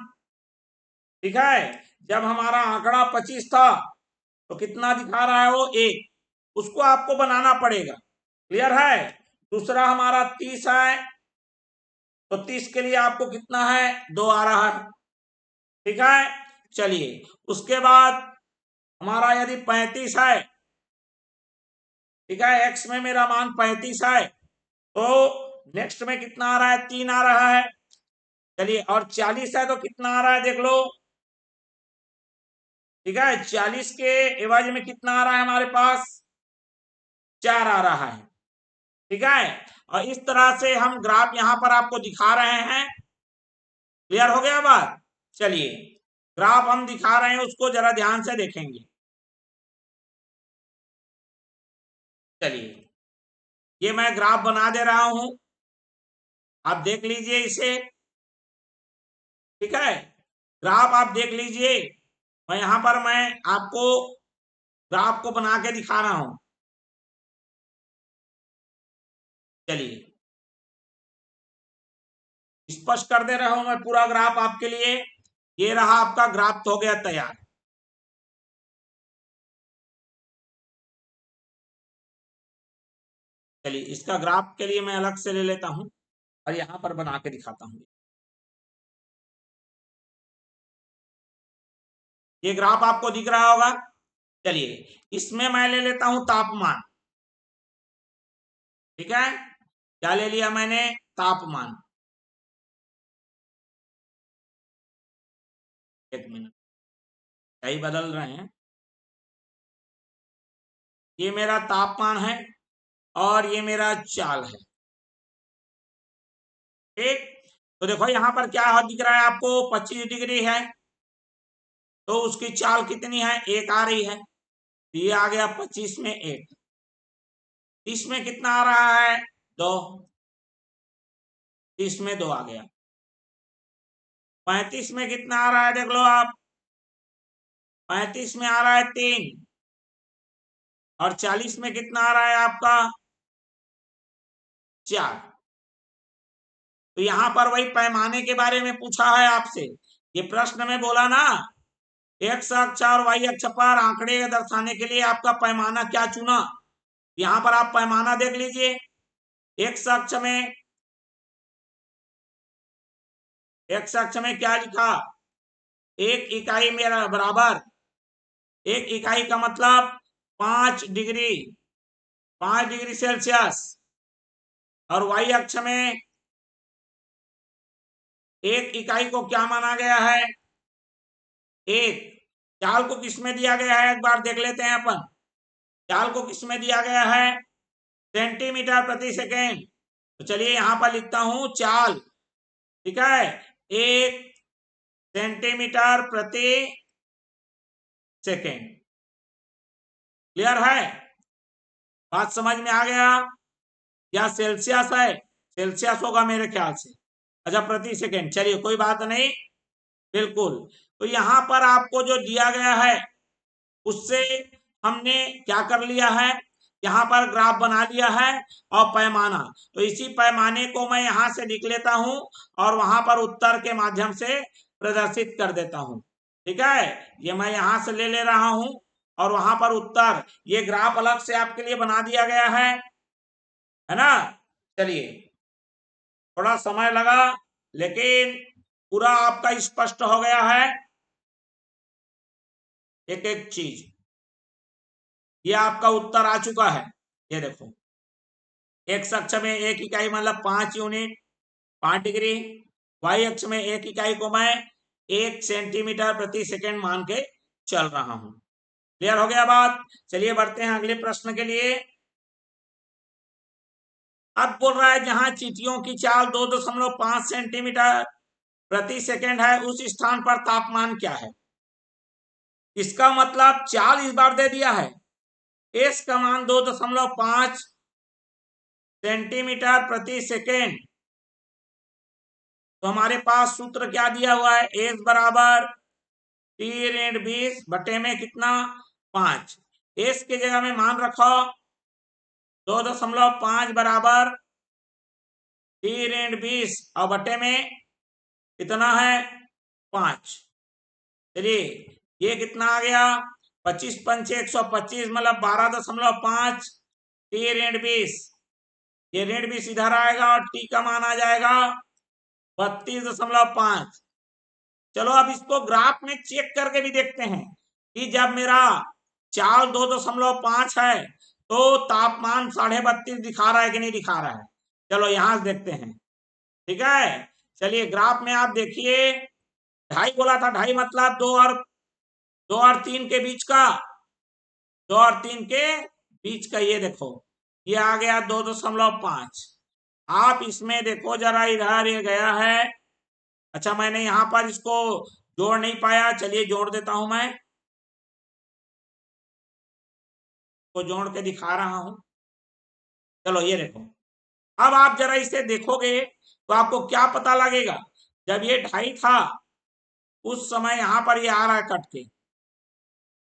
ठीक है, जब हमारा आंकड़ा 25 था तो कितना दिखा रहा है वो 1, उसको आपको बनाना पड़ेगा। क्लियर है। दूसरा हमारा 30 है, तो 30 के लिए आपको कितना है 2 आ रहा है, ठीक है। चलिए, उसके बाद हमारा यदि 35 है, ठीक है, एक्स में मेरा मान 35 है, तो नेक्स्ट में कितना आ रहा है 3 आ रहा है। चलिए, और 40 है तो कितना आ रहा है देख लो, ठीक है, 40 के एवज में कितना आ रहा है हमारे पास 4 आ रहा है, ठीक है। और इस तरह से हम ग्राफ यहां पर आपको दिखा रहे हैं। क्लियर हो गया बात। चलिए, ग्राफ हम दिखा रहे हैं उसको जरा ध्यान से देखेंगे। चलिए, ये मैं ग्राफ बना दे रहा हूं, आप देख लीजिए इसे, ठीक है। ग्राफ आप देख लीजिए, मैं यहां पर मैं आपको ग्राफ को बना के दिखा रहा हूं। चलिए, स्पष्ट कर दे रहा हूं मैं पूरा ग्राफ आपके लिए। ये रहा आपका ग्राफ, हो गया तैयार। चलिए, इसका ग्राफ के लिए मैं अलग से ले लेता हूं और यहां पर बना के दिखाता हूं। ये ग्राफ आपको दिख रहा होगा। चलिए, इसमें मैं ले लेता हूं तापमान, ठीक है। क्या ले लिया मैंने, तापमान। एक मिनट, सही बदल रहे हैं। ये मेरा तापमान है और ये मेरा चाल है, ठीक। तो देखो यहां पर क्या दिख रहा है आपको, 25 डिग्री है, तो उसकी चाल कितनी है 1 आ रही है, ये आ गया 25 में 1। 30 में कितना आ रहा है 2, 30 में 2 आ गया। 35 में कितना आ रहा है देख लो आप, 35 में आ रहा है 3, और 40 में कितना आ रहा है आपका 4। तो यहां पर वही पैमाने के बारे में पूछा है आपसे। ये प्रश्न में बोला ना, एक्स अक्ष और वाई अक्ष पर आंकड़े दर्शाने के लिए आपका पैमाना क्या चुना। यहां पर आप पैमाना देख लीजिए। एक्स अक्ष में, एक्स अक्ष में क्या लिखा, 1 इकाई मेरा बराबर, 1 इकाई का मतलब 5 डिग्री 5 डिग्री सेल्सियस, और वाई अक्ष में एक इकाई को क्या माना गया है? एक। चाल को किसमें दिया गया है, एक बार देख लेते हैं अपन। चाल को किसमें दिया गया है? सेंटीमीटर प्रति सेकेंड। तो चलिए यहां पर लिखता हूं चाल, ठीक है, 1 सेंटीमीटर प्रति सेकेंड। क्लियर है? बात समझ में आ गया? या सेल्सियस है? सेल्सियस होगा मेरे ख्याल से। अच्छा, प्रति सेकेंड, चलिए कोई बात नहीं, बिल्कुल। तो यहां पर आपको जो दिया गया है उससे हमने क्या कर लिया है, यहाँ पर ग्राफ बना लिया है और पैमाना। तो इसी पैमाने को मैं यहाँ से लिख लेता हूं और वहां पर उत्तर के माध्यम से प्रदर्शित कर देता हूं। ठीक है, ये मैं यहाँ से ले रहा हूं और वहां पर उत्तर, ये ग्राफ अलग से आपके लिए बना दिया गया है ना। चलिए, थोड़ा समय लगा लेकिन पूरा आपका स्पष्ट हो गया है एक एक चीज। ये आपका उत्तर आ चुका है, ये देखो। एक्स अक्ष में एक इकाई मतलब 5 यूनिट 5 डिग्री, वाई अक्ष में एक इकाई को मैं 1 सेंटीमीटर प्रति सेकेंड मान के चल रहा हूं। क्लियर हो गया बात? चलिए बढ़ते हैं अगले प्रश्न के लिए। अब बोल रहा है जहां चींटियों की चाल 2.5 सेंटीमीटर प्रति सेकेंड है उस स्थान पर तापमान क्या है? इसका मतलब चाल इस बार दे दिया है, एस का मान 2.5 सेंटीमीटर प्रति सेकेंड। तो हमारे पास सूत्र क्या दिया हुआ है, एस बराबर T/20 बटे में कितना 5। एस की जगह में मान रखो 2.5 बराबर T/20 और बटे में कितना है 5। चलिए, ये कितना आ गया 25 पंचे 125 मतलब 12.5 T/20। ये ऋण 20 इधर आएगा और टी का मान आ जाएगा 32.5। चलो अब इसको ग्राफ में चेक करके भी देखते हैं कि जब मेरा चाल 2.5 है तो तापमान 32.5 दिखा रहा है कि नहीं दिखा रहा है। चलो यहां से देखते हैं, ठीक है। चलिए ग्राफ में आप देखिए, 2.5 बोला था, 2.5 मतलब 2 और 3 के बीच का, 2 और 3 के बीच का। ये देखो, ये आ गया 2.5। आप इसमें देखो जरा, इधर ये गया है। अच्छा, मैंने यहां पर इसको जोड़ नहीं पाया, चलिए जोड़ देता हूं, मैं तो जोड़ के दिखा रहा हूं। चलो ये देखो, अब आप जरा इसे देखोगे तो आपको क्या पता लगेगा। जब ये 2.5 था उस समय यहां पर ये आ रहा है कट के,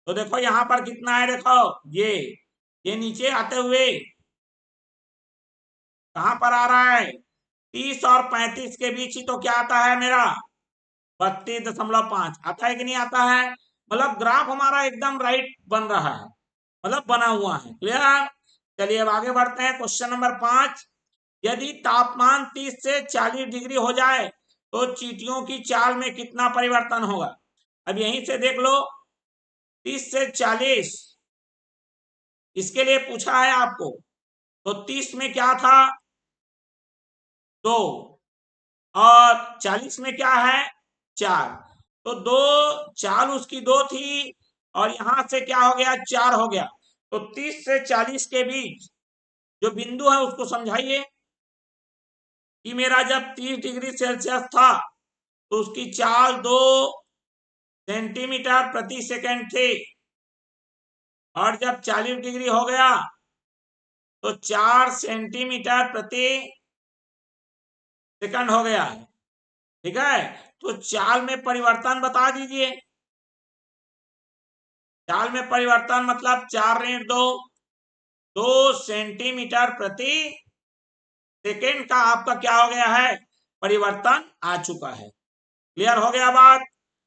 तो देखो यहां पर कितना है, देखो ये नीचे आते हुए कहां पर आ रहा है, 30 और 35 के बीच ही तो क्या आता है मेरा 32.5 आता है कि नहीं आता है। मतलब ग्राफ हमारा एकदम राइट बन रहा है, मतलब बना हुआ है। क्लियर? चलिए अब आगे बढ़ते हैं। क्वेश्चन नंबर 5, यदि तापमान 30 से 40 डिग्री हो जाए तो चींटियों की चाल में कितना परिवर्तन होगा? अब यहीं से देख लो, 30 से 40 इसके लिए पूछा है आपको। तो 30 में क्या था 2 और 40 में क्या है 4। तो 2 चाल उसकी 2 थी और यहां से क्या हो गया 4 हो गया। तो 30 से 40 के बीच जो बिंदु है उसको समझाइए कि मेरा जब 30 डिग्री सेल्सियस था तो उसकी चाल 2 सेंटीमीटर प्रति सेकेंड थी, और जब 40 डिग्री हो गया तो 4 सेंटीमीटर प्रति सेकंड हो गया है। ठीक है, तो चाल में परिवर्तन बता दीजिए। चाल में परिवर्तन मतलब 4×2 सेंटीमीटर प्रति सेकेंड का आपका क्या हो गया है, परिवर्तन आ चुका है। क्लियर हो गया बात?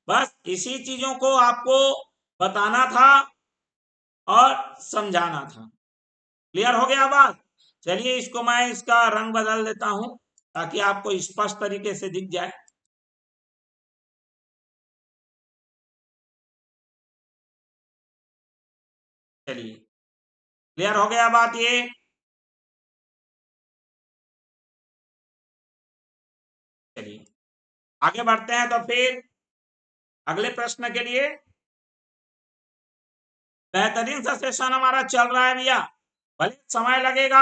बस इसी चीजों को आपको बताना था और समझाना था। क्लियर हो गया बात? चलिए इसको मैं इसका रंग बदल देता हूं ताकि आपको स्पष्ट तरीके से दिख जाए। चलिए क्लियर हो गया बात ये? चलिए आगे बढ़ते हैं तो फिर अगले प्रश्न के लिए। बेहतरीन सा सेशन हमारा चल रहा है भैया, भले समय लगेगा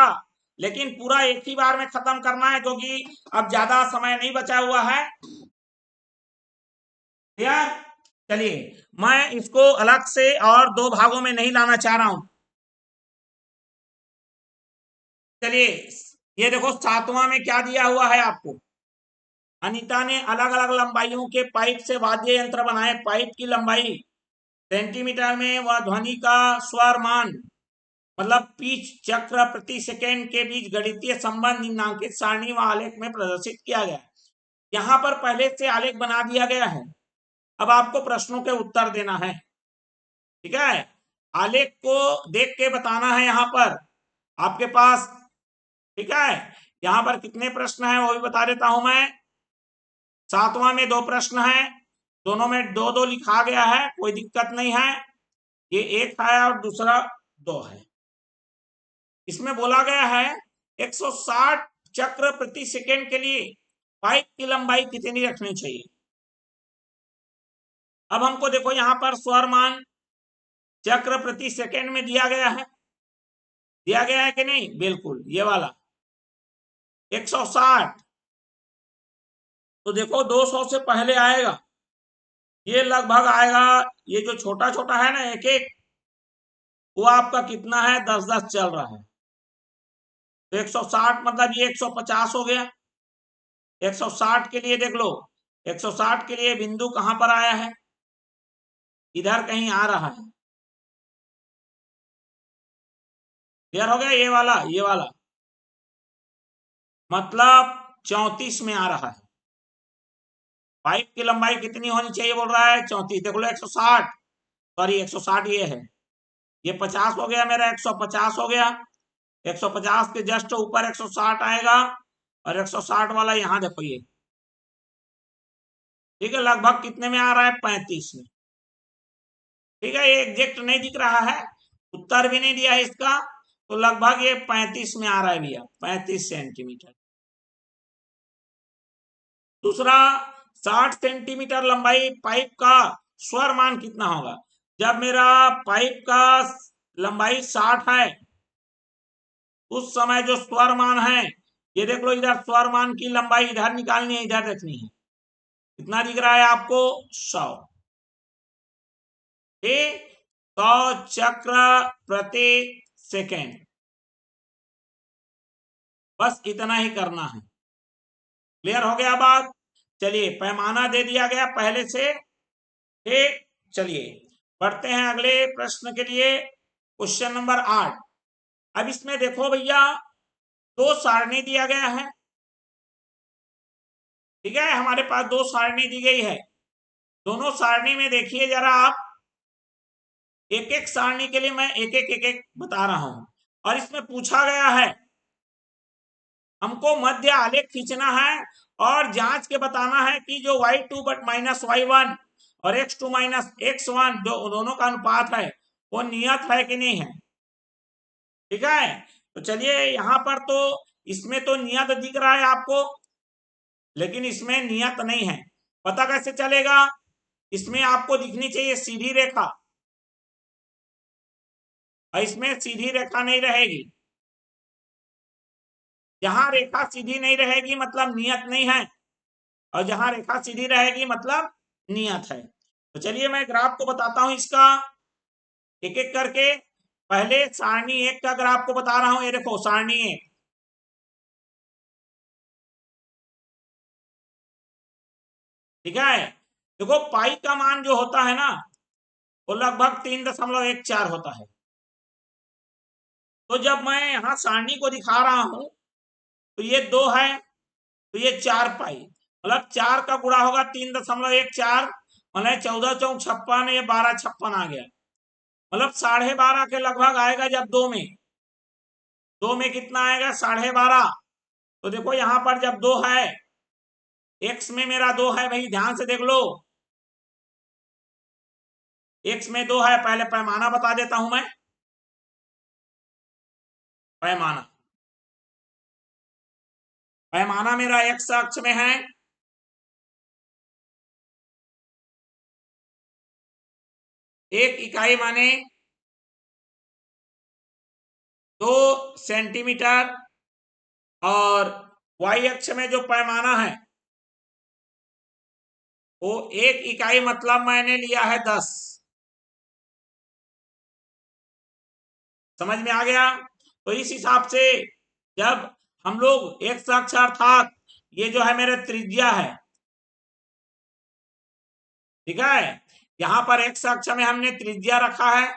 लेकिन पूरा एक ही बार में खत्म करना है क्योंकि अब ज्यादा समय नहीं बचा हुआ है यार। चलिए मैं इसको अलग से और दो भागों में नहीं लाना चाह रहा हूं। चलिए ये देखो सातवां में क्या दिया हुआ है आपको। अनीता ने अलग अलग लंबाइयों के पाइप से वाद्य यंत्र बनाए। पाइप की लंबाई सेंटीमीटर में व ध्वनि का स्वर मान मतलब पिच चक्र प्रति सेकेंड के बीच गणितीय संबंध निम्नांकित सारणी व आलेख में प्रदर्शित किया गया। यहाँ पर पहले से आलेख बना दिया गया है, अब आपको प्रश्नों के उत्तर देना है। ठीक है, आलेख को देख के बताना है यहाँ पर आपके पास। ठीक है, यहाँ पर कितने प्रश्न हैं वो भी बता देता हूं मैं। सातवां में दो प्रश्न हैं, दोनों में दो दो लिखा गया है, कोई दिक्कत नहीं है। ये एक है और दूसरा दो है। इसमें बोला गया है 160 चक्र प्रति सेकेंड के लिए पाइप की लंबाई कितनी रखनी चाहिए। अब हमको देखो यहाँ पर स्वर मान चक्र प्रति सेकेंड में दिया गया है, दिया गया है कि नहीं, बिल्कुल ये वाला 160। तो देखो 200 से पहले आएगा, ये लगभग आएगा, ये जो छोटा छोटा है ना एक एक, वो आपका कितना है 10-10 चल रहा है। तो 160 मतलब ये 150 हो गया। 160 के लिए देख लो, 160 के लिए बिंदु कहां पर आया है, इधर कहीं आ रहा है। क्लियर हो गया, ये वाला ये वाला मतलब 34 में आ रहा है। पाइप की लंबाई कितनी होनी चाहिए बोल रहा है 34। देख लो 160, सॉरी 160 ये है, ये 50 हो गया मेरा, 150 हो गया। 150 के जस्ट ऊपर 160 आएगा और 160 वाला यहाँ देखो ये, ठीक है, लगभग कितने में आ रहा है 35 में। ठीक है, ये एग्जैक्ट नहीं दिख रहा है, उत्तर भी नहीं दिया है इसका, तो लगभग ये 35 में आ रहा है भैया, 35 सेंटीमीटर। दूसरा 60 सेंटीमीटर लंबाई पाइप का स्वर मान कितना होगा। जब मेरा पाइप का लंबाई 60 है उस समय जो स्वर मान है, ये देख लो इधर स्वर मान की लंबाई इधर निकालनी है, इधर रखनी है। कितना दिख रहा है आपको 100। ठीक, 100 चक्र प्रति सेकेंड, बस इतना ही करना है। क्लियर हो गया बात। चलिए पैमाना दे दिया गया पहले से। ठीक, चलिए बढ़ते हैं अगले प्रश्न के लिए, क्वेश्चन नंबर 8। अब इसमें देखो भैया दो सारणी दिया गया है। ठीक है, हमारे पास दो सारणी दी गई है, दोनों सारणी में देखिए जरा आप, एक एक सारणी के लिए मैं एक एक बता रहा हूं। और इसमें पूछा गया है हमको मध्य आलेख खींचना है और जांच के बताना है कि जो y2 बट माइनस y1 और x2 माइनस x1 जो दोनों का अनुपात है वो नियत है कि नहीं है। ठीक है, तो चलिए यहाँ पर तो इसमें तो नियत दिख रहा है आपको, लेकिन इसमें नियत नहीं है। पता कैसे चलेगा, इसमें आपको दिखनी चाहिए सीधी रेखा और इसमें सीधी रेखा नहीं रहेगी। जहां रेखा सीधी नहीं रहेगी मतलब नियत नहीं है, और जहां रेखा सीधी रहेगी मतलब नियत है। तो चलिए मैं ग्राफ को बताता हूं इसका एक एक करके। पहले सारणी एक का ग्राफ को बता रहा हूं, ये देखो सारणी एक। ठीक है, देखो पाई का मान जो होता है ना वो लगभग 3.14 होता है। तो जब मैं यहाँ सारणी को दिखा रहा हूं तो ये 2 है, तो ये 4 पाई मतलब 4 का गुणा होगा 3.14, मतलब 14×4 = 56, ये 12×56 आ गया, मतलब 12.5 के लगभग आएगा। जब दो में कितना आएगा 12.5। तो देखो यहाँ पर जब 2 है, x में मेरा 2 है भाई, ध्यान से देख लो, x में 2 है। पहले पैमाना बता देता हूं मैं, पैमाना, पैमाना मेरा एक्स अक्ष में है, एक इकाई माने 2 सेंटीमीटर, और वाई अक्ष में जो पैमाना है वो एक इकाई मतलब मैंने लिया है 10। समझ में आ गया? तो इस हिसाब से जब हम लोग एक्स अक्ष अर्थात ये जो है मेरे त्रिज्या है, ठीक है, यहां पर एक्स अक्ष में हमने त्रिज्या रखा है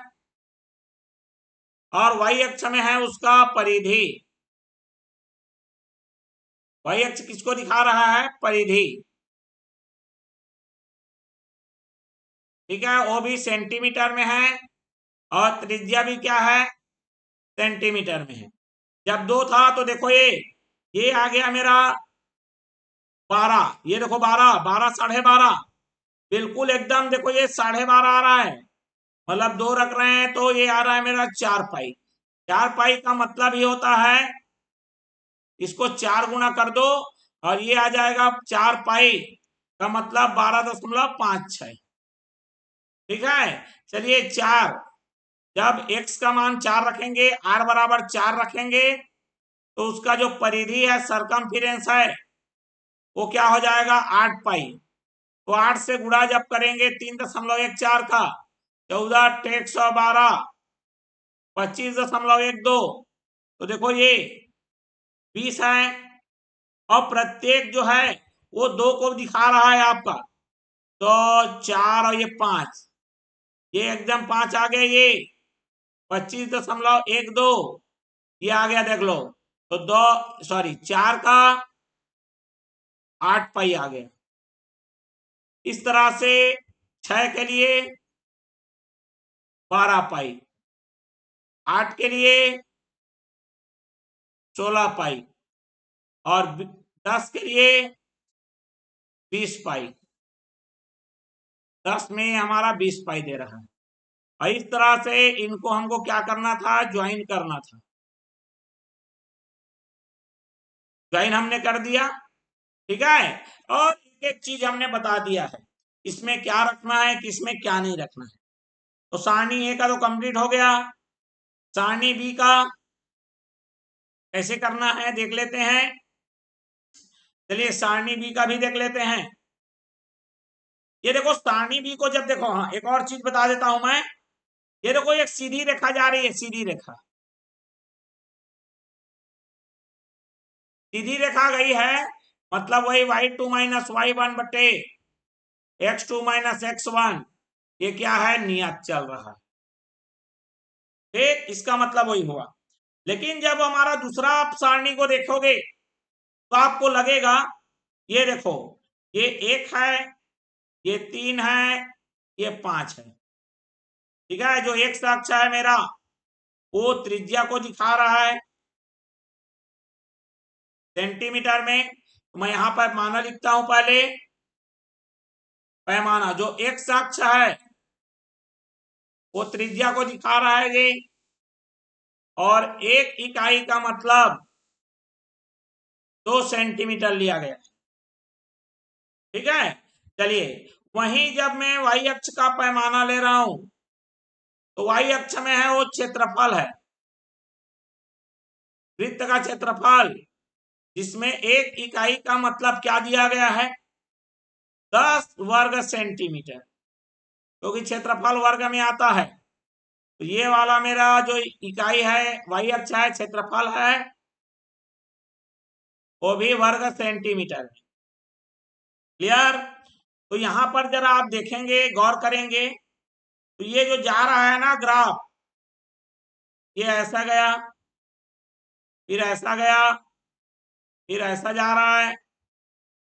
और वाई अक्ष में है उसका परिधि। वाई अक्ष किसको दिखा रहा है? परिधि, ठीक है, वो भी सेंटीमीटर में है और त्रिज्या भी क्या है? सेंटीमीटर में है। जब 2 था तो देखो ये आ गया मेरा 12, ये देखो 12, 12, 12.5, बिल्कुल एकदम देखो ये 12.5 आ रहा है, मतलब 2 रख रहे हैं तो ये आ रहा है मेरा 4 पाई। 4 पाई का मतलब ये होता है, इसको 4 गुना कर दो और ये आ जाएगा 4 पाई का मतलब 12.56। ठीक है, चलिए 4, जब x का मान 4 रखेंगे, r बराबर 4 रखेंगे, तो उसका जो परिधि है, सरकमफिरेंस है, वो क्या हो जाएगा? 8 पाई। तो 8 से गुणा जब करेंगे 3.14 का, 14 टेक 112, 25.12, तो देखो ये 20 है, और प्रत्येक जो है वो 2 को दिखा रहा है आपका, तो 4 और ये 5, ये एकदम 5 आ गए, ये 25.12 ये आ गया, देख लो, तो 4 का 8 पाई आ गया। इस तरह से 6 के लिए 12 पाई, 8 के लिए 16 पाई, और 10 के लिए 20 पाई। 10 में हमारा 20 पाई दे रहा है, और इस तरह से इनको हमको क्या करना था? ज्वाइन करना था। ज्वाइन हमने कर दिया, ठीक है, और एक एक चीज हमने बता दिया है, इसमें क्या रखना है, किसमें क्या नहीं रखना है। तो सारणी ए का तो कंप्लीट हो गया, सारणी बी का कैसे करना है देख लेते हैं। चलिए सारणी बी का भी देख लेते हैं। ये देखो सारणी बी को जब देखो, हाँ एक और चीज बता देता हूं मैं, ये देखो एक सीधी रेखा जा रही है, सीधी रेखा, सीधी रेखा गई है, मतलब वही y2 माइनस y1 बटे x2 माइनस x1, ये क्या है? नियत चल रहा है, ठीक, इसका मतलब वही हुआ। लेकिन जब हमारा दूसरा आप सारणी को देखोगे तो आपको लगेगा, ये देखो, ये 1 है, ये 3 है, ये 5 है, ठीक है, जो एक अक्ष है मेरा वो त्रिज्या को दिखा रहा है सेंटीमीटर में, तो मैं यहां पर माना लिखता हूं पहले, पैमाना जो एक अक्ष है वो त्रिज्या को दिखा रहा है ये, और एक इकाई का मतलब 2 सेंटीमीटर लिया गया, ठीक है। चलिए वहीं जब मैं वाई अक्ष का पैमाना ले रहा हूं, तो वाई अक्ष में है वो क्षेत्रफल है, वृत्त का क्षेत्रफल, जिसमें एक इकाई का मतलब क्या दिया गया है? 10 वर्ग सेंटीमीटर, क्योंकि क्षेत्रफल वर्ग में आता है। तो ये वाला मेरा जो इकाई है, वाई अक्ष है, क्षेत्रफल है, वो भी वर्ग सेंटीमीटर। क्लियर? तो यहां पर जरा आप देखेंगे, गौर करेंगे, तो ये जो जा रहा है ना ग्राफ, ये ऐसा गया, फिर ऐसा गया, फिर ऐसा जा रहा है,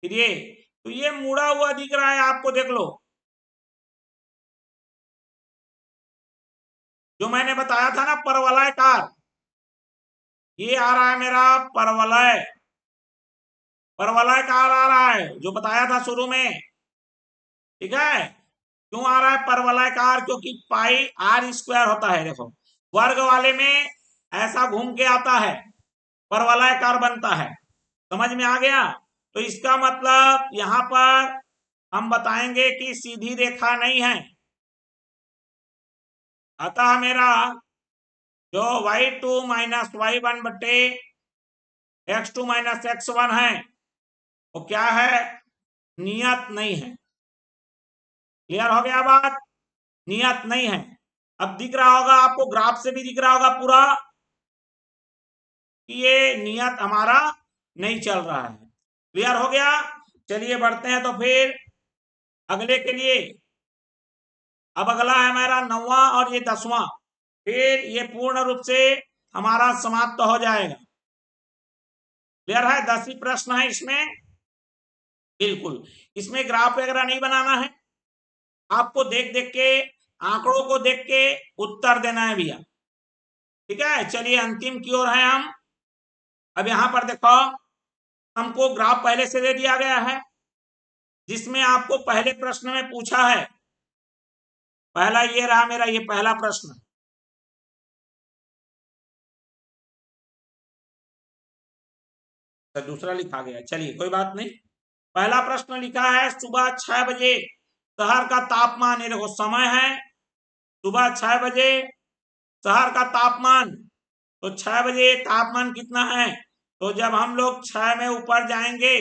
फिर ये, तो ये मुड़ा हुआ दिख रहा है आपको, देख लो, जो मैंने बताया था ना परवलयकार, ये आ रहा है मेरा परवलय, परवलयकार आ रहा है, जो बताया था शुरू में, ठीक है। क्यों आ रहा है परवलयकार? क्योंकि पाई r स्क्वायर होता है, देखो वर्ग वाले में ऐसा घूम के आता है, परवलयाकार बनता है। समझ में आ गया? तो इसका मतलब यहां पर हम बताएंगे कि सीधी रेखा नहीं है। अतः मेरा जो y2 माइनस y1 बटे x2 माइनस x1 है वो क्या है? नियत नहीं है। क्लियर हो गया बात? नियत नहीं है। अब दिख रहा होगा आपको, ग्राफ से भी दिख रहा होगा पूरा कि ये नियत हमारा नहीं चल रहा है। क्लियर हो गया? चलिए बढ़ते हैं तो फिर अगले के लिए। अब अगला है हमारा 9वां और ये 10वां, फिर ये पूर्ण रूप से हमारा समाप्त हो जाएगा। क्लियर है? 10वीं प्रश्न है इसमें। बिल्कुल, इसमें ग्राफ वगैरह नहीं बनाना है, आपको देख देख के, आंकड़ों को देख के उत्तर देना है भैया। ठीक है, चलिए अंतिम की ओर है हम। अब यहां पर देखो, हमको ग्राफ पहले से दे दिया गया है, जिसमें आपको पहले प्रश्न में पूछा है। पहला ये रहा मेरा, ये पहला प्रश्न। तो दूसरा लिखा गया, चलिए कोई बात नहीं। पहला प्रश्न लिखा है, सुबह 6 बजे शहर का तापमान, ये देखो समय है, सुबह 6 बजे शहर का तापमान। तो 6 बजे तापमान कितना है? तो जब हम लोग 6 में ऊपर जाएंगे,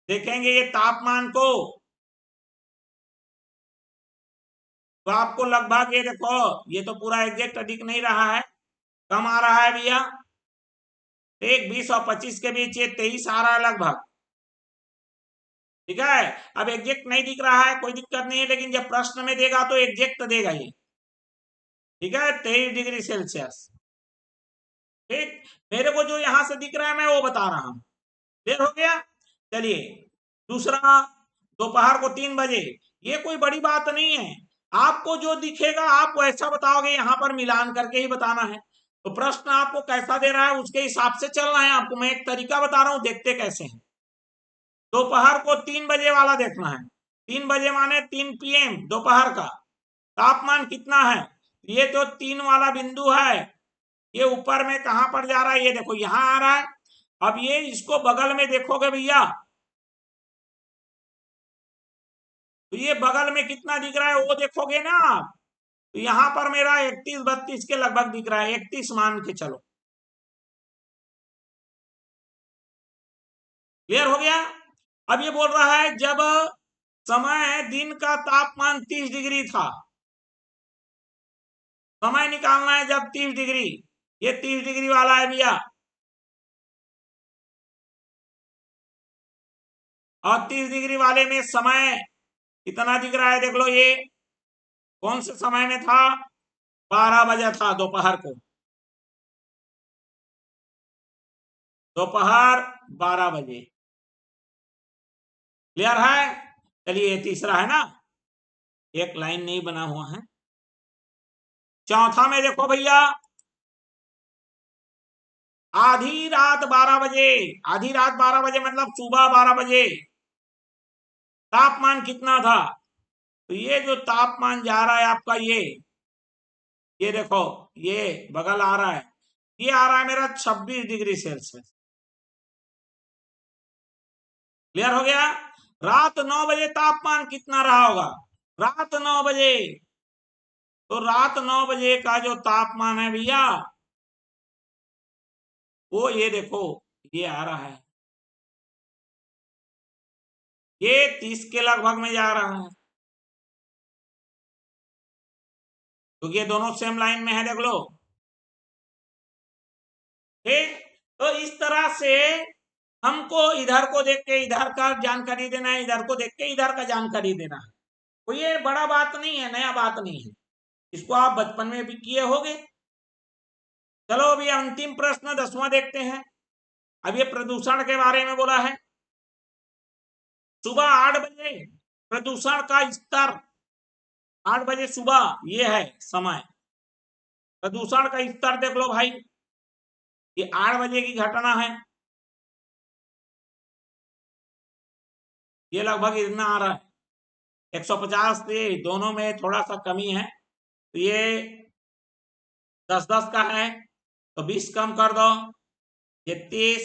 देखेंगे ये तापमान को, तो आपको लगभग ये देखो, ये तो पूरा एग्जैक्ट दिख नहीं रहा है, कम आ रहा है भैया। एक 20 और 25 के बीच ये 23 आ रहा है लगभग। ठीक है, अब एग्जैक्ट नहीं दिख रहा है, कोई दिक्कत नहीं है, लेकिन जब प्रश्न में देगा तो एग्जैक्ट देगा ये। ठीक है, 23 डिग्री सेल्सियस। ठीक, मेरे को जो यहां से दिख रहा है मैं वो बता रहा हूं। क्लियर हो गया? चलिए दूसरा, दोपहर को 3 बजे, ये कोई बड़ी बात नहीं है, आपको जो दिखेगा आप वैसा बताओगे, यहां पर मिलान करके ही बताना है। तो प्रश्न आपको कैसा दे रहा है उसके हिसाब से चलना है आपको। मैं एक तरीका बता रहा हूं, देखते कैसे हैं। दोपहर को 3 बजे वाला देखना है। 3 बजे माने 3 PM दोपहर का। तापमान कितना है? ये तो 3 वाला बिंदु है, ये ऊपर में कहां पर जा रहा है? ये देखो यहां आ रहा है। अब ये इसको बगल में देखोगे भैया, तो ये बगल में कितना दिख रहा है वो देखोगे ना आप, तो यहां पर मेरा 31-32 के लगभग दिख रहा है, 31 मान के चलो। क्लियर हो गया? अब ये बोल रहा है जब समय दिन का तापमान 30 डिग्री था, समय निकालना है जब 30 डिग्री, ये 30 डिग्री वाला है भैया, और 30 डिग्री वाले में समय कितना दिख रहा है? देख लो, ये कौन से समय में था? 12 बजे था दोपहर को, दोपहर 12 बजे। क्लियर है? चलिए तीसरा है ना, एक लाइन नहीं बना हुआ है। चौथा में देखो भैया, आधी रात 12 बजे, आधी रात 12 बजे मतलब सुबह 12 बजे तापमान कितना था? तो ये जो तापमान जा रहा है आपका, ये देखो, ये बगल आ रहा है, ये आ रहा है मेरा 26 डिग्री सेल्सियस। क्लियर हो गया? रात 9 बजे तापमान कितना रहा होगा? रात 9 बजे, तो रात 9 बजे का जो तापमान है भैया, वो ये देखो, ये आ रहा है, ये 30 के लगभग में जा रहा है, क्योंकि ये दोनों सेम लाइन में है, देख लो। ठीक, तो इस तरह से हमको इधर को देख के इधर का जानकारी देना है, इधर को देख के इधर का जानकारी देना है। कोई ये बड़ा बात नहीं है, नया बात नहीं है, इसको आप बचपन में भी किए होंगे। चलो अभी अंतिम प्रश्न 10वां देखते हैं। अब ये प्रदूषण के बारे में बोला है। सुबह 8 बजे प्रदूषण का स्तर, 8 बजे सुबह ये है समय, प्रदूषण का स्तर देख लो भाई, ये 8 बजे की घटना है, ये लगभग इतना आ रहा है, 150 से दोनों में थोड़ा सा कमी है, तो ये 10-10 का है तो 20 कम कर दो, ये 30,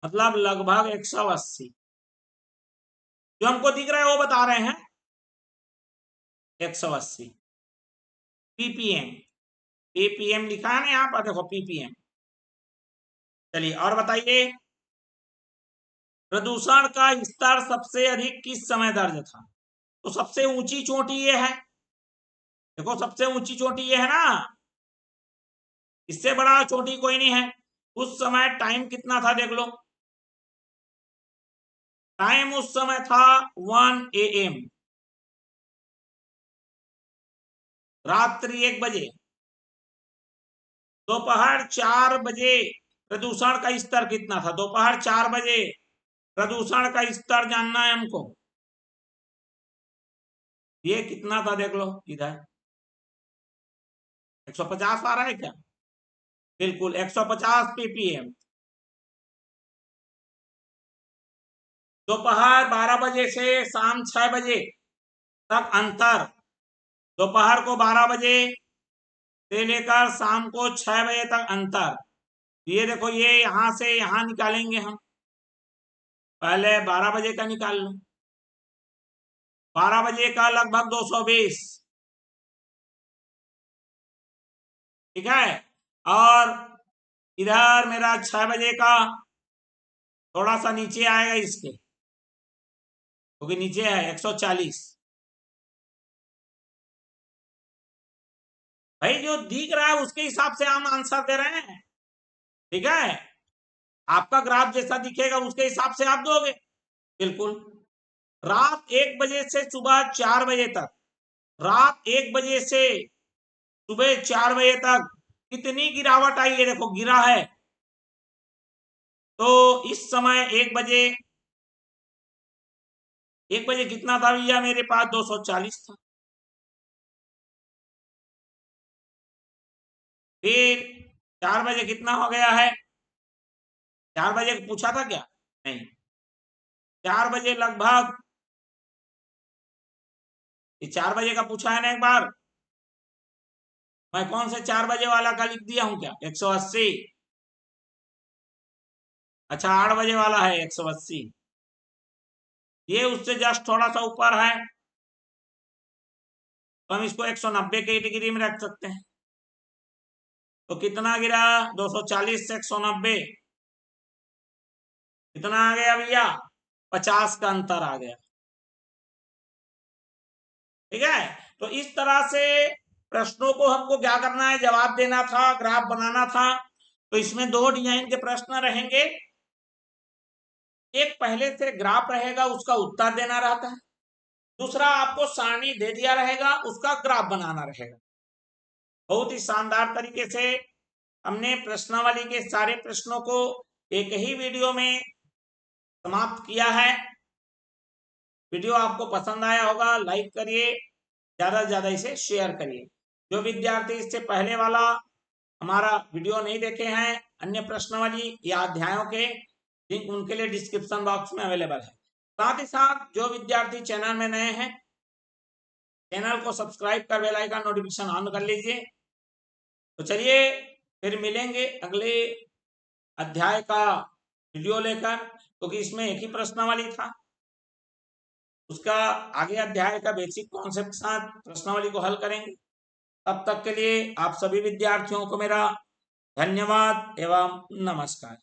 मतलब लगभग 180। जो हमको दिख रहा है वो बता रहे हैं 180 ppm। ppm लिखा है ना यहाँ पर, देखो ppm। चलिए और बताइए, प्रदूषण का स्तर सबसे अधिक किस समय दर्ज था? तो सबसे ऊंची चोटी ये है, देखो सबसे ऊंची चोटी ये है ना, इससे बड़ा चोटी कोई नहीं है। उस समय टाइम कितना था देख लो, टाइम उस समय था 1 AM, रात्रि 1 बजे। दोपहर 4 बजे प्रदूषण का स्तर कितना था? दोपहर 4 बजे प्रदूषण का स्तर जानना है हमको। ये कितना था देख लो इधर, 150 आ रहा है क्या? बिल्कुल 150 ppm। दोपहर 12 बजे से शाम 6 बजे तक अंतर, दोपहर को 12 बजे से लेकर शाम को 6 बजे तक अंतर। ये देखो, ये यहां से यहां निकालेंगे हम, पहले 12 बजे का निकाल लो। 12 बजे का लगभग 220, ठीक है। और इधर मेरा 6 बजे का थोड़ा सा नीचे आएगा इसके, क्योंकि नीचे है 140। भाई जो दिख रहा है उसके हिसाब से हम आंसर दे रहे हैं, ठीक है। आपका ग्राफ जैसा दिखेगा उसके हिसाब से आप दोगे, बिल्कुल। रात 1 बजे से सुबह 4 बजे तक, रात 1 बजे से सुबह 4 बजे तक कितनी गिरावट आई है? देखो गिरा है, तो इस समय 1 बजे कितना था भैया मेरे पास? 240 था। फिर 4 बजे कितना हो गया है? 4 बजे पूछा था क्या? नहीं, 4 बजे लगभग, ये 4 बजे का पूछा है ना एक बार, मैं कौन से 4 बजे वाला का लिख दिया हूं क्या? 180। अच्छा 8 बजे वाला है 180, ये उससे जस्ट थोड़ा सा ऊपर है, तो हम इसको 190 के डिग्री में रख सकते हैं। तो कितना गिरा? 240 से 190 कितना आ गया भैया? 50 का अंतर आ गया, ठीक है। तो इस तरह से प्रश्नों को हमको क्या करना है? जवाब देना था, ग्राफ बनाना था। तो इसमें 2 डिजाइन के प्रश्न रहेंगे, एक पहले से ग्राफ रहेगा उसका उत्तर देना रहता है, दूसरा आपको सारणी दे दिया रहेगा उसका ग्राफ बनाना रहेगा। बहुत ही शानदार तरीके से हमने प्रश्नावली के सारे प्रश्नों को एक ही वीडियो में समाप्त किया है। वीडियो आपको पसंद आया होगा, लाइक करिए, ज्यादा से ज्यादा इसे शेयर करिए। जो विद्यार्थी इससे पहले वाला हमारा वीडियो नहीं देखे हैं, अन्य प्रश्नावली या अध्यायों के लिंक उनके लिए डिस्क्रिप्शन बॉक्स में अवेलेबल है। साथ ही साथ जो विद्यार्थी चैनल में नए हैं, चैनल को सब्सक्राइब कर बेल आइकन नोटिफिकेशन ऑन कर लीजिए। तो चलिए फिर मिलेंगे अगले अध्याय का वीडियो लेकर, क्योंकि तो इसमें एक ही प्रश्नावली था, उसका आगे अध्याय का बेसिक कॉन्सेप्ट के साथ प्रश्नावली को हल करेंगे। तब तक के लिए आप सभी विद्यार्थियों को मेरा धन्यवाद एवं नमस्कार।